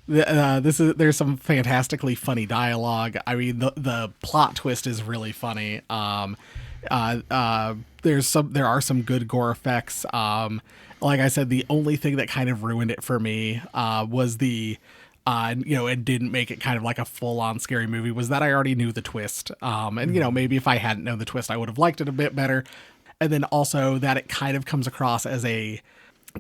Speaker 2: There's some fantastically funny dialogue. I mean, the plot twist is really funny. There are some good gore effects. Like I said, the only thing that kind of ruined it for me was it didn't make it kind of like a full-on scary movie, was that I already knew the twist. And maybe if I hadn't known the twist, I would have liked it a bit better. And then also that it kind of comes across as a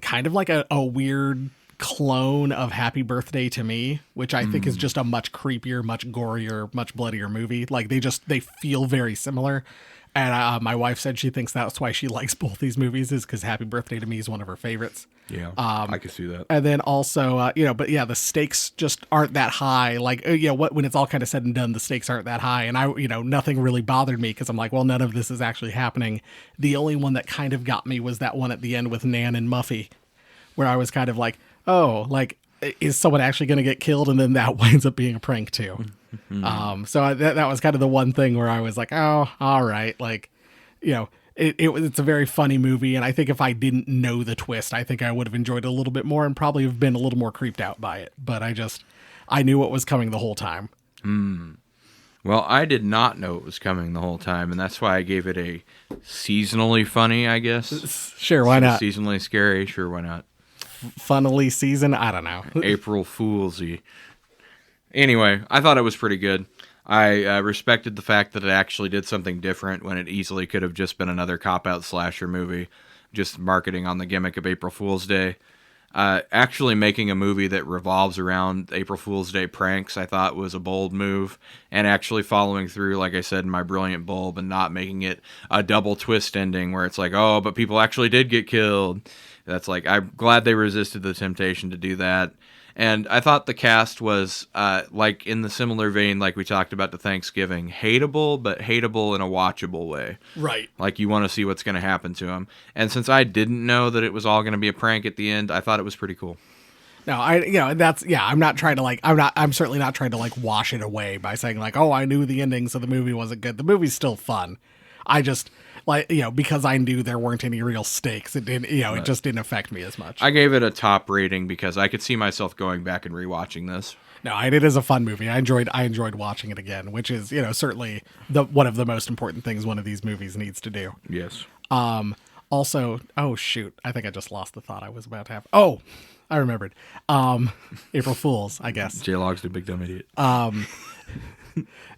Speaker 2: kind of like a weird clone of Happy Birthday to Me, which I think is just a much creepier, much gorier, much bloodier movie. Like they feel very similar. And my wife said she thinks that's why she likes both these movies, is because Happy Birthday to Me is one of her favorites.
Speaker 3: Yeah, I can see that.
Speaker 2: And then also, but yeah, the stakes just aren't that high. Like, when it's all kind of said and done, the stakes aren't that high. And nothing really bothered me because I'm like, well, none of this is actually happening. The only one that kind of got me was that one at the end with Nan and Muffy, where I was kind of like, oh, like, is someone actually going to get killed? And then that winds up being a prank too. So that was kind of the one thing where I was like, oh, all right. Like, it's a very funny movie. And I think if I didn't know the twist, I think I would have enjoyed it a little bit more and probably have been a little more creeped out by it. But I knew what was coming the whole time.
Speaker 3: Well, I did not know it was coming the whole time. And that's why I gave it a seasonally funny, I guess.
Speaker 2: Sure. Why not?
Speaker 3: Seasonally scary. Sure. Why not?
Speaker 2: Funnily season. I don't know.
Speaker 3: April Foolsy. Anyway, I thought it was pretty good. I respected the fact that it actually did something different when it easily could have just been another cop-out slasher movie, just marketing on the gimmick of April Fool's Day. Actually making a movie that revolves around April Fool's Day pranks, I thought was a bold move, and actually following through, like I said in my brilliant bulb, and not making it a double twist ending where it's like, oh, but people actually did get killed. That's like, I'm glad they resisted the temptation to do that. And I thought the cast was, like, in the similar vein, like we talked about to Thanksgiving, hateable, but hateable in a watchable way.
Speaker 2: Right.
Speaker 3: Like, you want to see what's going to happen to them. And since I didn't know that it was all going to be a prank at the end, I thought it was pretty cool.
Speaker 2: No, I'm certainly not trying to, like, wash it away by saying, like, oh, I knew the ending, so the movie wasn't good. The movie's still fun. I just, like, because I knew there weren't any real stakes, it didn't, it just didn't affect me as much.
Speaker 3: I gave it a top rating because I could see myself going back and rewatching this.
Speaker 2: No, it is a fun movie. I enjoyed watching it again, which is, certainly one of the most important things one of these movies needs to do.
Speaker 3: Yes.
Speaker 2: Also, oh shoot, I think I just lost the thought I was about to have. Oh, I remembered. April Fools, I guess.
Speaker 3: J-Log's the big dumb idiot.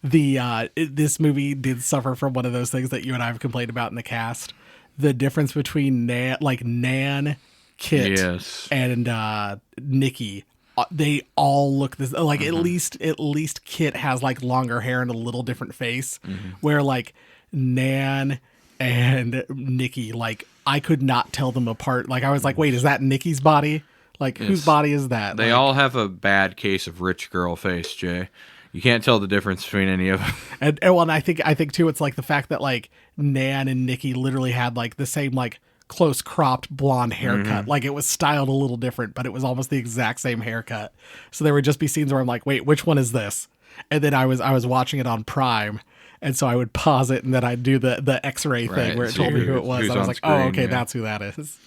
Speaker 2: This movie did suffer from one of those things that you and I have complained about in the cast. The difference between Nan, Kit,
Speaker 3: yes,
Speaker 2: and Nikki. They all look this like at least Kit has like longer hair and a little different face, where like Nan and Nikki, like I could not tell them apart. Like I was like, wait, is that Nikki's body? Like whose body is that?
Speaker 3: They all have a bad case of rich girl face, Jay. You can't tell the difference between any of them.
Speaker 2: And I think too, it's like the fact that like Nan and Nikki literally had like the same like close cropped blonde haircut. Like it was styled a little different, but it was almost the exact same haircut. So there would just be scenes where I'm like, wait, which one is this? And then I was watching it on Prime, and so I would pause it and then I'd do the X-ray thing where it told me who it was. I was like, screen, oh, okay, that's who that is.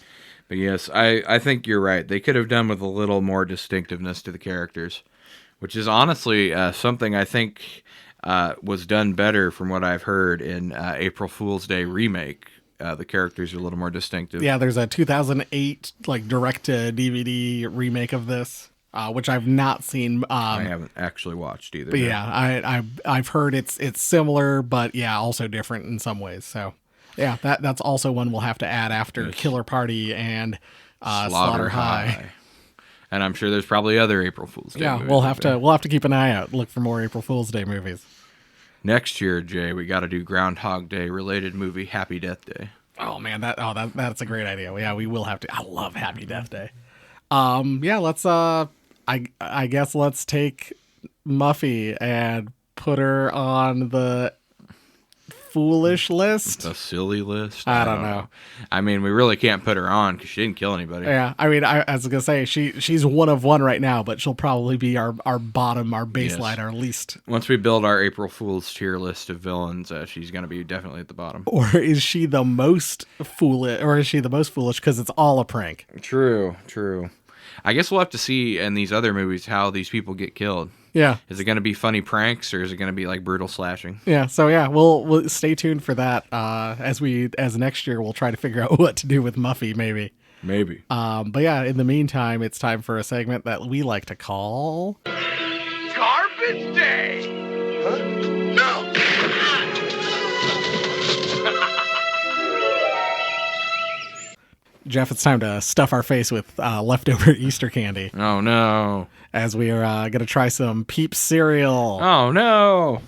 Speaker 3: But yes, I think you're right. They could have done with a little more distinctiveness to the characters, which is honestly something I think was done better from what I've heard in April Fool's Day remake. The characters are a little more distinctive.
Speaker 2: Yeah, there's a 2008 like direct-to-DVD remake of this, which I've not seen.
Speaker 3: I haven't actually watched either.
Speaker 2: But yeah, I've heard it's similar, but yeah, also different in some ways. So yeah, that's also one we'll have to add after Killer Party and Slaughter High.
Speaker 3: And I'm sure there's probably other April Fool's Day movies.
Speaker 2: Yeah, we'll have to keep an eye out, look for more April Fool's Day movies.
Speaker 3: Next year, Jay, we got to do Groundhog Day related movie Happy Death Day.
Speaker 2: Oh man, that's a great idea. Yeah, we will have to. I love Happy Death Day. Yeah, let's I guess let's take Muffy and put her on the foolish list.
Speaker 3: The silly list.
Speaker 2: I don't know.
Speaker 3: I mean, we really can't put her on because she didn't kill anybody.
Speaker 2: Yeah, I mean, I was gonna say she's one of one right now, but she'll probably be our bottom, our baseline,
Speaker 3: Yes.
Speaker 2: our least.
Speaker 3: Once we build our April Fool's tier list of villains, she's gonna be definitely at the bottom.
Speaker 2: Or is she the most foolish? Or is she the most foolish because it's all a prank?
Speaker 3: True. I guess we'll have to see in these other movies how these people get killed.
Speaker 2: Yeah.
Speaker 3: Is it going to be funny pranks or is it going to be like brutal slashing?
Speaker 2: Yeah. So yeah, we'll stay tuned for that. As next year we'll try to figure out what to do with Muffy, maybe.
Speaker 3: Maybe.
Speaker 2: But yeah, in the meantime, it's time for a segment that we like to call
Speaker 4: Garbage Day! Huh? No!
Speaker 2: Jeff. It's time to stuff our face with leftover Easter candy,
Speaker 3: Oh no.
Speaker 2: as we are gonna try some Peeps cereal.
Speaker 3: Oh no.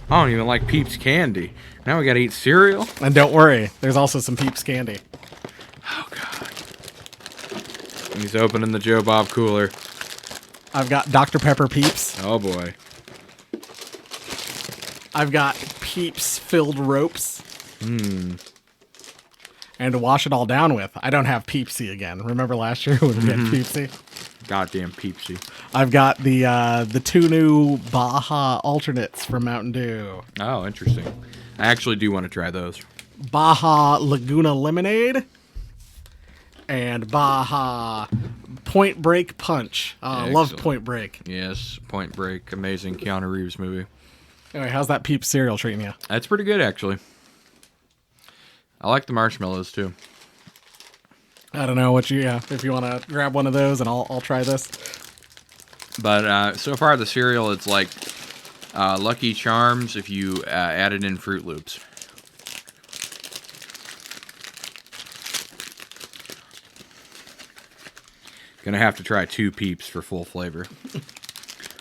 Speaker 3: I don't even like Peeps candy. Now we got to eat cereal?
Speaker 2: And don't worry, there's also some Peeps candy.
Speaker 3: Oh god. He's opening the Joe Bob cooler.
Speaker 2: I've got Dr. Pepper Peeps.
Speaker 3: Oh boy.
Speaker 2: I've got Peeps filled ropes. And to wash it all down with, I don't have Peepsy again. Remember last year when we had Peepsy?
Speaker 3: Goddamn Peepsy.
Speaker 2: I've got the two new Baja alternates from Mountain Dew.
Speaker 3: Oh, interesting. I actually do want to try those.
Speaker 2: Baja Laguna Lemonade and Baja Point Break Punch. Love
Speaker 3: Excellent.
Speaker 2: Point Break.
Speaker 3: Yes, Point Break, amazing Keanu Reeves movie.
Speaker 2: Anyway, how's that Peeps cereal treating you?
Speaker 3: That's pretty good actually. I like the marshmallows too.
Speaker 2: I don't know what if you want to grab one of those and I'll try this.
Speaker 3: But so far the cereal, it's like Lucky Charms if you added in Fruit Loops. Gonna have to try 2 Peeps for full flavor.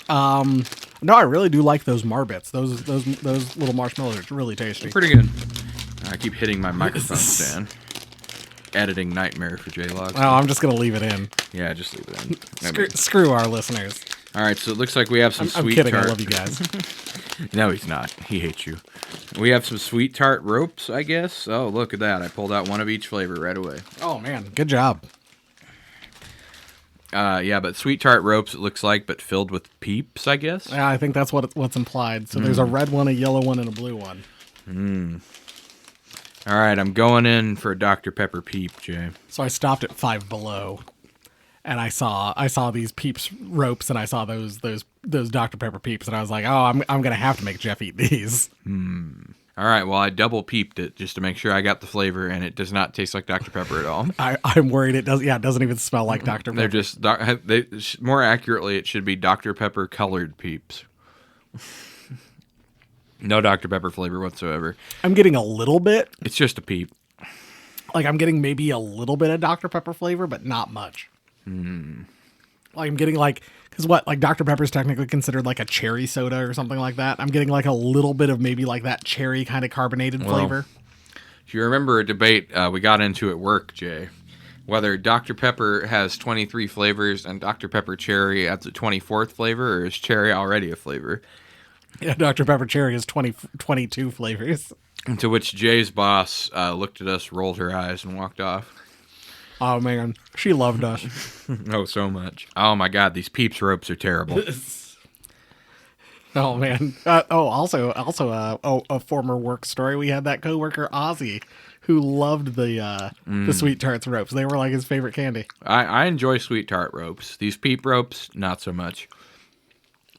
Speaker 2: No, I really do like those Marbits. Those little marshmallows are really tasty.
Speaker 3: Pretty good. I keep hitting my microphone stand. Editing nightmare for J-Log.
Speaker 2: Oh, I'm just gonna leave it in.
Speaker 3: Yeah, just leave it in.
Speaker 2: Screw our listeners.
Speaker 3: All right, so it looks like we have some
Speaker 2: I'm
Speaker 3: sweet
Speaker 2: kidding.
Speaker 3: tart.
Speaker 2: I love you guys.
Speaker 3: No, he's not. He hates you. We have some sweet tart ropes, I guess. Oh, look at that. I pulled out one of each flavor right away.
Speaker 2: Oh man, good job.
Speaker 3: Yeah, but sweet tart ropes, it looks like, but filled with Peeps, I guess.
Speaker 2: Yeah, I think that's what's implied. So there's a red one, a yellow one, and a blue one.
Speaker 3: All right, I'm going in for a Dr. Pepper Peep, Jay.
Speaker 2: So I stopped at Five Below, and I saw these Peeps ropes, and I saw those Dr. Pepper Peeps, and I was like, oh, I'm gonna have to make Jeff eat these.
Speaker 3: All right, well, I double peeped it just to make sure I got the flavor, and it does not taste like Dr. Pepper at all.
Speaker 2: I'm worried it does. Yeah, it doesn't even smell like Dr. Pepper.
Speaker 3: They're just, more accurately, it should be Dr. Pepper colored Peeps. No Dr. Pepper flavor whatsoever.
Speaker 2: I'm getting a little bit.
Speaker 3: It's just a peep.
Speaker 2: Like I'm getting maybe a little bit of Dr. Pepper flavor, but not much. Like I'm getting because Dr. Pepper is technically considered like a cherry soda or something like that. I'm getting like a little bit of maybe like that cherry kind of carbonated flavor.
Speaker 3: If you remember a debate we got into at work, Jay, whether Dr. Pepper has 23 flavors and Dr. Pepper Cherry adds a 24th flavor, or is cherry already a flavor?
Speaker 2: Yeah, Dr. Pepper Cherry is 22 flavors.
Speaker 3: To which Jay's boss looked at us, rolled her eyes, and walked off.
Speaker 2: Oh man, she loved us.
Speaker 3: Oh, so much. Oh my God, these Peeps ropes are terrible.
Speaker 2: Oh man. Also, a former work story. We had that coworker Ozzy, who loved the sweet tarts ropes. They were like his favorite candy.
Speaker 3: I enjoy sweet tart ropes. These Peep ropes, not so much.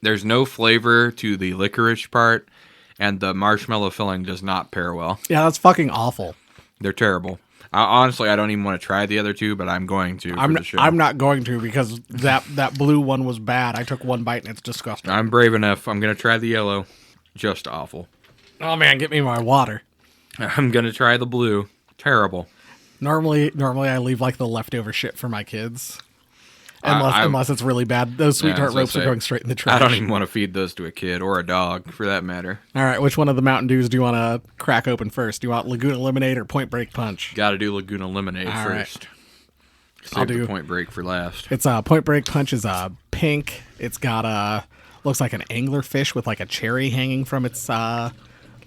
Speaker 3: There's no flavor to the licorice part, and the marshmallow filling does not pair well.
Speaker 2: Yeah, that's fucking awful.
Speaker 3: They're terrible. Honestly, I don't even want to try the other two, but I'm going to for the show.
Speaker 2: I'm not going to because that blue one was bad. I took one bite and it's disgusting.
Speaker 3: I'm brave enough. I'm going to try the yellow. Just awful.
Speaker 2: Oh man, get me my water.
Speaker 3: I'm going to try the blue. Terrible.
Speaker 2: Normally I leave like the leftover shit for my kids. Unless it's really bad. Those sweet tart ropes are going straight in the trash.
Speaker 3: I don't even want to feed those to a kid or a dog, for that matter.
Speaker 2: All right, which one of the Mountain Dews do you want to crack open first? Do you want Laguna Lemonade or Point Break Punch?
Speaker 3: Got to do Laguna Lemonade
Speaker 2: All
Speaker 3: first.
Speaker 2: Right.
Speaker 3: Save the Point Break for last.
Speaker 2: It's Point Break Punch is pink. It's got looks like an anglerfish with like a cherry hanging from its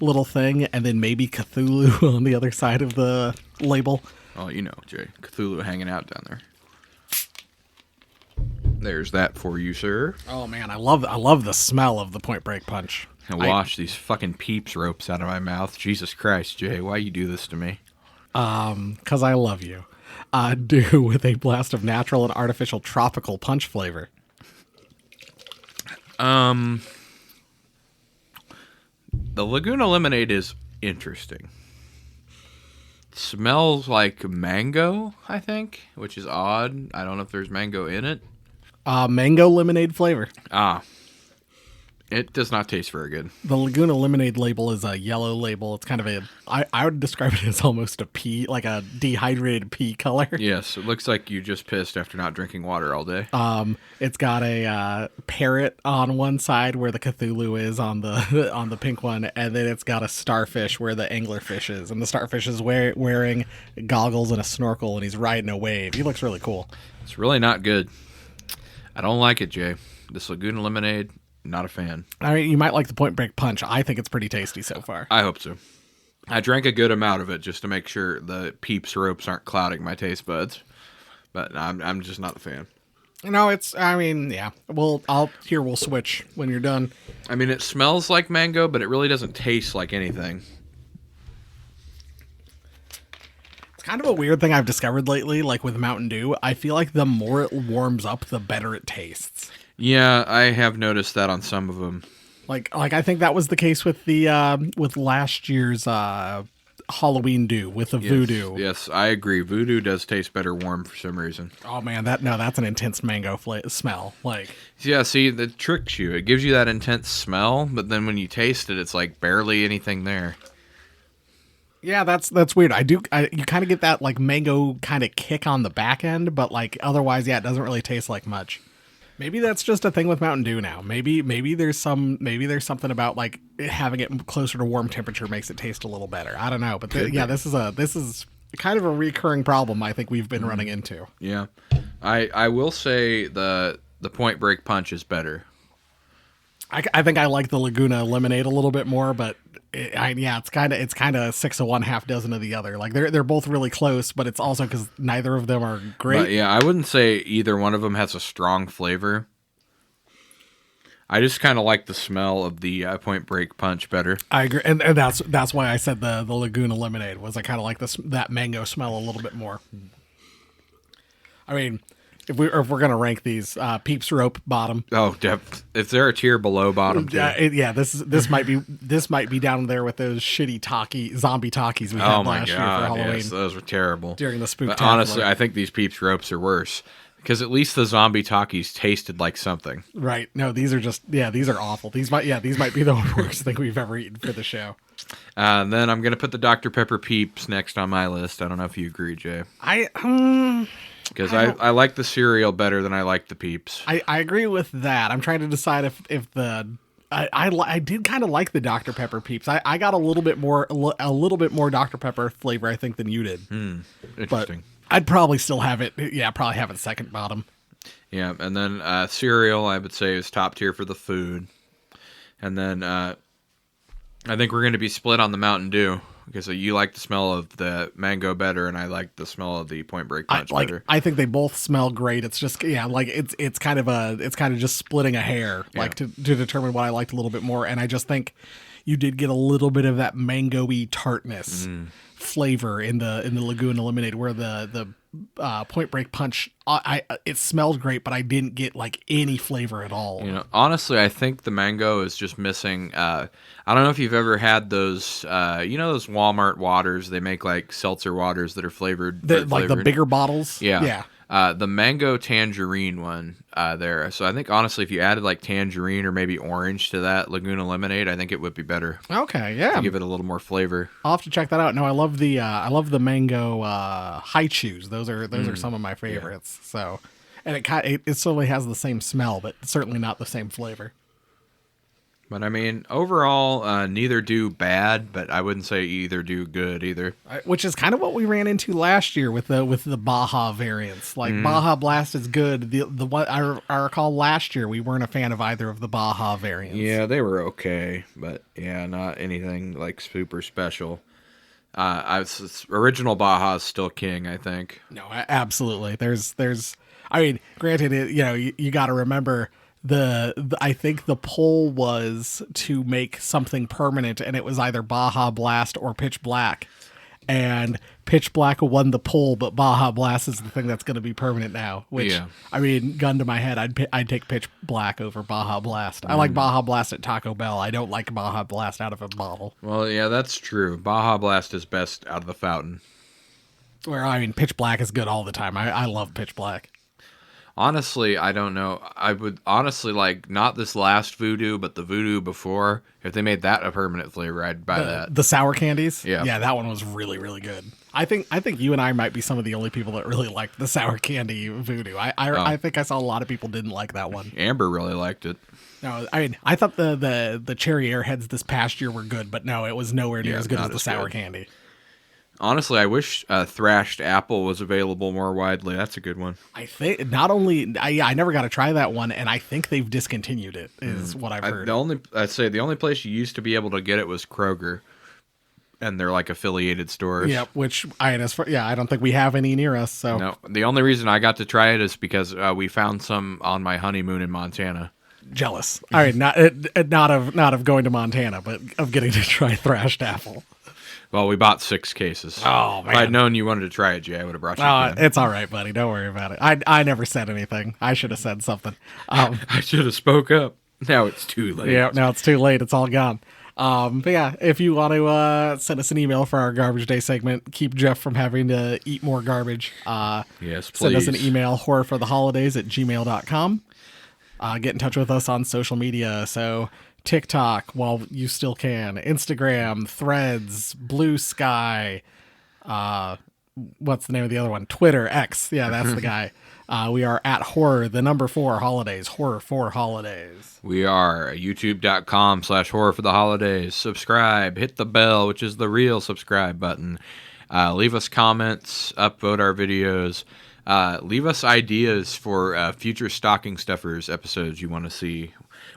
Speaker 2: little thing, and then maybe Cthulhu on the other side of the label.
Speaker 3: Oh, you know, Jay, Cthulhu hanging out down there. There's that for you, sir.
Speaker 2: Oh man, I love the smell of the Point Break punch.
Speaker 3: And wash these fucking Peeps ropes out of my mouth. Jesus Christ, Jay, why you do this to me?
Speaker 2: 'Cause I love you. Do with a blast of natural and artificial tropical punch flavor.
Speaker 3: The Laguna Lemonade is interesting. Smells like mango, I think, which is odd. I don't know if there's mango in it.
Speaker 2: Mango lemonade flavor.
Speaker 3: It does not taste very good.
Speaker 2: The Laguna Lemonade label is a yellow label. It's kind of I would describe it as almost a pea, like a dehydrated pea color.
Speaker 3: Yes, it looks like you just pissed after not drinking water all day.
Speaker 2: It's got a parrot on one side where the Cthulhu is on the pink one, and then it's got a starfish where the anglerfish is, and the starfish is wearing goggles and a snorkel, and he's riding a wave. He looks really cool.
Speaker 3: It's really not good. I don't like it, Jay. This Laguna Lemonade, not a fan.
Speaker 2: I mean, you might like the Point Break punch. I think it's pretty tasty so far.
Speaker 3: I hope so. I drank a good amount of it just to make sure the Peeps ropes aren't clouding my taste buds. But I'm just not a fan.
Speaker 2: No, yeah. We'll switch when you're done.
Speaker 3: I mean, it smells like mango, but it really doesn't taste like anything.
Speaker 2: It's kind of a weird thing I've discovered lately, like with Mountain Dew. I feel like the more it warms up, the better it tastes.
Speaker 3: Yeah, I have noticed that on some of them.
Speaker 2: Like I think that was the case with the with last year's Halloween Dew with the Voodoo.
Speaker 3: Yes, I agree. Voodoo does taste better warm for some reason.
Speaker 2: Oh man, that's an intense mango smell. Like,
Speaker 3: yeah, see, that tricks you. It gives you that intense smell, but then when you taste it, it's like barely anything there.
Speaker 2: yeah, that's weird. You kind of get that like mango kind of kick on the back end, but like otherwise, yeah, it doesn't really taste like much. Maybe that's just a thing with Mountain Dew now. Maybe there's something about like having it closer to warm temperature makes it taste a little better. I don't know, but this is kind of a recurring problem I think we've been running into.
Speaker 3: Yeah, I will say the Point Break punch is better.
Speaker 2: I think I like the Laguna Lemonade a little bit more, but it's kind of 6 of one, half dozen of the other. Like they're both really close, but it's also because neither of them are great.
Speaker 3: But yeah, I wouldn't say either one of them has a strong flavor. I just kind of like the smell of the Point Break punch better.
Speaker 2: I agree, and that's why I said the Laguna Lemonade was I kind of like that mango smell a little bit more. I mean, if we're gonna rank these, Peeps Rope bottom.
Speaker 3: Oh, if they're a tier below bottom, too.
Speaker 2: This might be down there with those shitty zombie talkies we had last year for Halloween.
Speaker 3: Yes, those were terrible
Speaker 2: during the spooktacular.
Speaker 3: But honestly, I think these Peeps Ropes are worse because at least the zombie talkies tasted like something.
Speaker 2: Right? No, these are awful. These might be the worst thing we've ever eaten for the show.
Speaker 3: Then I'm gonna put the Dr. Pepper Peeps next on my list. I don't know if you agree, Jay. Because I like the cereal better than I like the Peeps.
Speaker 2: I agree with that. I'm trying to decide if I did kind of like the Dr. Pepper Peeps. I got a little bit more Dr. Pepper flavor I think than you did.
Speaker 3: Interesting.
Speaker 2: But I'd probably still have it. Yeah, probably have it second bottom.
Speaker 3: Yeah, and then cereal I would say is top tier for the food, and then I think we're going to be split on the Mountain Dew. Because you like the smell of the mango better, and I like the smell of the Point Break punch better.
Speaker 2: I think they both smell great. It's just it's kind of just splitting a hair, like to determine what I liked a little bit more. And I just think you did get a little bit of that mango-y tartness flavor in the Laguna Lemonade, where the Point Break punch it smelled great, but I didn't get like any flavor at all.
Speaker 3: Honestly, I think the mango is just missing. I don't know if you've ever had those, those Walmart waters. They make like seltzer waters that are flavored.
Speaker 2: Like the bigger bottles?
Speaker 3: Yeah. The mango tangerine one there. So I think, honestly, if you added like tangerine or maybe orange to that Laguna Lemonade, I think it would be better.
Speaker 2: Okay, yeah.
Speaker 3: To give it a little more flavor.
Speaker 2: I'll have to check that out. No, I love the mango high chews. Those are some of my favorites. Yeah. So, and it certainly has the same smell, but certainly not the same flavor.
Speaker 3: But I mean, overall, neither do bad, but I wouldn't say either do good either.
Speaker 2: Which is kind of what we ran into last year with the Baja variants. Like Baja Blast is good. The one I recall last year we weren't a fan of either of the Baja variants.
Speaker 3: Yeah, they were okay, but yeah, not anything like super special. Original Baja is still king, I think.
Speaker 2: No, absolutely. There's. I mean, granted, you got to remember. I think the poll was to make something permanent, and it was either Baja Blast or Pitch Black, and Pitch Black won the poll, but Baja Blast is the thing that's going to be permanent now. Which,
Speaker 3: yeah.
Speaker 2: I mean, gun to my head, I'd take Pitch Black over Baja Blast. I like Baja Blast at Taco Bell. I don't like Baja Blast out of a bottle.
Speaker 3: Well, yeah, that's true. Baja Blast is best out of the fountain.
Speaker 2: Where I mean, Pitch Black is good all the time. I love Pitch Black.
Speaker 3: Honestly, I don't know. I would honestly like not this last voodoo, but the voodoo before. If they made that a permanent flavor, I'd buy that.
Speaker 2: The sour candies?
Speaker 3: Yeah.
Speaker 2: Yeah, that one was really, really good. I think you and I might be some of the only people that really liked the sour candy voodoo. I think I saw a lot of people didn't like that one.
Speaker 3: Amber really liked it.
Speaker 2: No, I mean, I thought the cherry airheads this past year were good, but no, it was nowhere near as good as the sour candy.
Speaker 3: Honestly, I wish thrashed apple was available more widely. That's a good one.
Speaker 2: I think not only I never got to try that one, and I think they've discontinued it. Is what I've heard.
Speaker 3: I'd say the only place you used to be able to get it was Kroger, and they're like affiliated stores.
Speaker 2: Yeah, which I don't think we have any near us. So
Speaker 3: no, the only reason I got to try it is because we found some on my honeymoon in Montana.
Speaker 2: Jealous. All right, not of going to Montana, but of getting to try thrashed apple.
Speaker 3: Well, we bought 6 cases.
Speaker 2: Oh, man.
Speaker 3: If I'd known you wanted to try it, Jay, I would have brought you.
Speaker 2: It's all right, buddy. Don't worry about it. I never said anything. I should have said something.
Speaker 3: I should have spoke up. Now it's too late.
Speaker 2: Yeah, now it's too late. It's all gone. But yeah, if you want to send us an email for our Garbage Day segment, keep Jeff from having to eat more garbage.
Speaker 3: Yes, please.
Speaker 2: Send us an email, horrorfortheholidays@gmail.com. Get in touch with us on social media. So TikTok, while you still can, Instagram, Threads, Blue Sky, what's the name of the other one? Twitter, X. Yeah, that's the guy. We are at horror, the number 4 holidays, horror 4 holidays.
Speaker 3: We are youtube.com/horror for the holidays. Subscribe, hit the bell, which is the real subscribe button. Leave us comments, upvote our videos. Leave us ideas for future Stocking Stuffers episodes you want to see.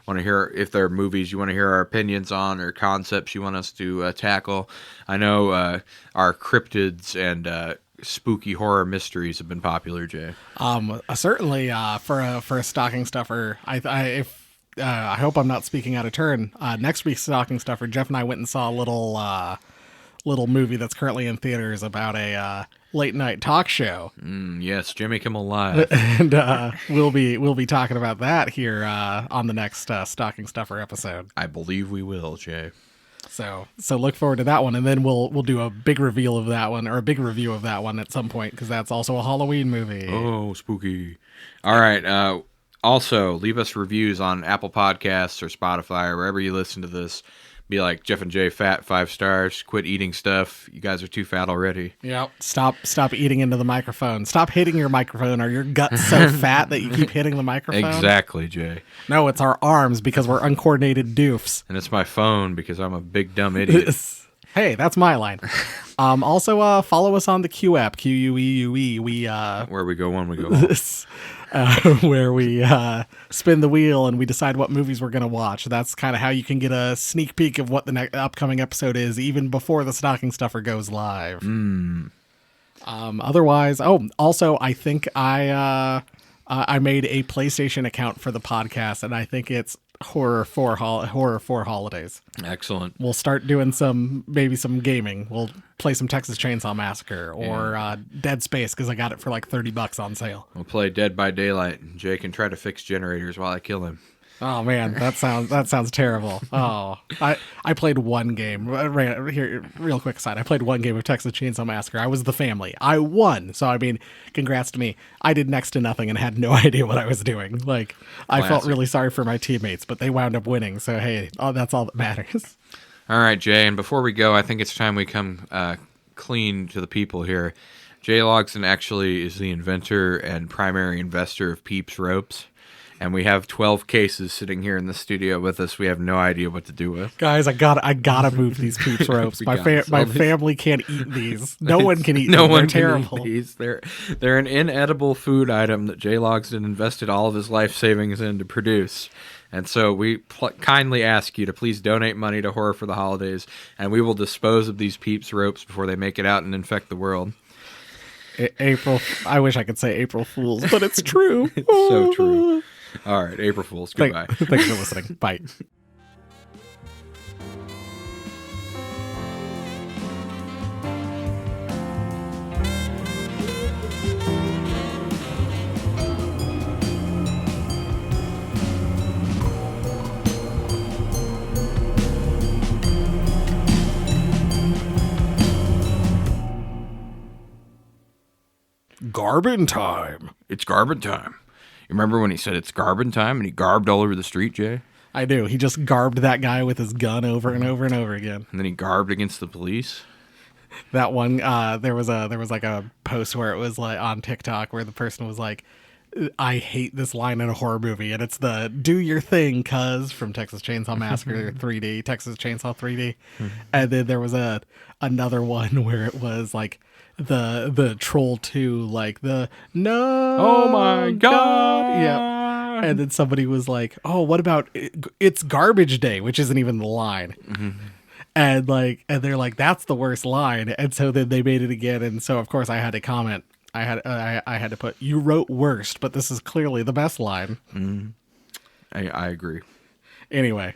Speaker 3: Want to hear if there are movies you want to hear our opinions on or concepts you want us to tackle. I know our cryptids and spooky horror mysteries have been popular, Jay.
Speaker 2: Certainly for a stocking stuffer. I hope I'm not speaking out of turn. Next week's stocking stuffer, Jeff and I went and saw a little movie that's currently in theaters about a late night talk show.
Speaker 3: Yes, Jimmy Kimmel Live.
Speaker 2: And we'll be talking about that here on the next stocking stuffer episode.
Speaker 3: I believe we will, Jay.
Speaker 2: So look forward to that one, and then we'll do a big reveal of that one, or a big review of that one at some point, because that's also a Halloween movie.
Speaker 3: Oh, spooky. All right. Also, leave us reviews on Apple Podcasts or Spotify or wherever you listen to this. Be like, Jeff and Jay fat, 5 stars. Quit eating stuff. You guys are too fat already.
Speaker 2: Yep. Stop eating into the microphone. Stop hitting your microphone. Are your guts so fat that you keep hitting the microphone?
Speaker 3: Exactly, Jay.
Speaker 2: No, it's our arms because we're uncoordinated doofs.
Speaker 3: And it's my phone because I'm a big dumb idiot.
Speaker 2: Hey, that's my line. Also, follow us on the Q app, QUEUE.
Speaker 3: Where we go one, we go all.
Speaker 2: Where we spin the wheel and we decide what movies we're going to watch. That's kind of how you can get a sneak peek of what the upcoming episode is, even before the stocking stuffer goes live. Otherwise, also, I think I made a PlayStation account for the podcast, and I think it's Horror for Holidays.
Speaker 3: Excellent.
Speaker 2: We'll start doing maybe some gaming. We'll play some Texas Chainsaw Massacre or Dead Space because I got it for like $30 on sale.
Speaker 3: We'll play Dead by Daylight. Jay can try to fix generators while I kill him.
Speaker 2: Oh man, that sounds terrible. Oh, I played one game. Here, real quick aside, I played one game of Texas Chainsaw Massacre. I was the family. I won, so I mean, congrats to me. I did next to nothing and had no idea what I was doing. Like, I felt really sorry for my teammates, but they wound up winning. So hey, that's all that matters.
Speaker 3: All right, Jay. And before we go, I think it's time we come clean to the people here. Jay Logson actually is the inventor and primary investor of Peeps Ropes. And we have 12 cases sitting here in the studio with us. We have no idea what to do with.
Speaker 2: Guys, I gotta move these Peeps ropes.
Speaker 3: We
Speaker 2: My
Speaker 3: gotta sell these.
Speaker 2: family can't eat these. No one can eat
Speaker 3: No
Speaker 2: them.
Speaker 3: one
Speaker 2: They're
Speaker 3: can eat
Speaker 2: terrible.
Speaker 3: these. They're an inedible food item that Jay Logsdon invested all of his life savings in to produce. And so we kindly ask you to please donate money to Horror for the Holidays, and we will dispose of these Peeps ropes before they make it out and infect the world.
Speaker 2: April. I wish I could say April Fools, but it's true.
Speaker 3: It's so true. All right, April Fools. Goodbye.
Speaker 2: Thanks for listening. Bye. Garbin time.
Speaker 3: It's garbage time. You remember when he said it's garbage time and he garbed all over the street, Jay?
Speaker 2: I do. He just garbed that guy with his gun over and over and over again.
Speaker 3: And then he garbed against the police.
Speaker 2: That one, there was like a post where it was like on TikTok where the person was like, I hate this line in a horror movie, and it's the "Do your thing, cuz" from Texas Chainsaw Massacre 3D, Texas Chainsaw 3D, and then there was another one where it was like the Troll 2, like the "No,
Speaker 3: Oh my God.
Speaker 2: yeah, and then somebody was like, "Oh, what about it's garbage day," which isn't even the line. And they're like, that's the worst line. And so then they made it again. And so of course I had to comment. I had to put, you wrote worst, but this is clearly the best line.
Speaker 3: I agree.
Speaker 2: Anyway,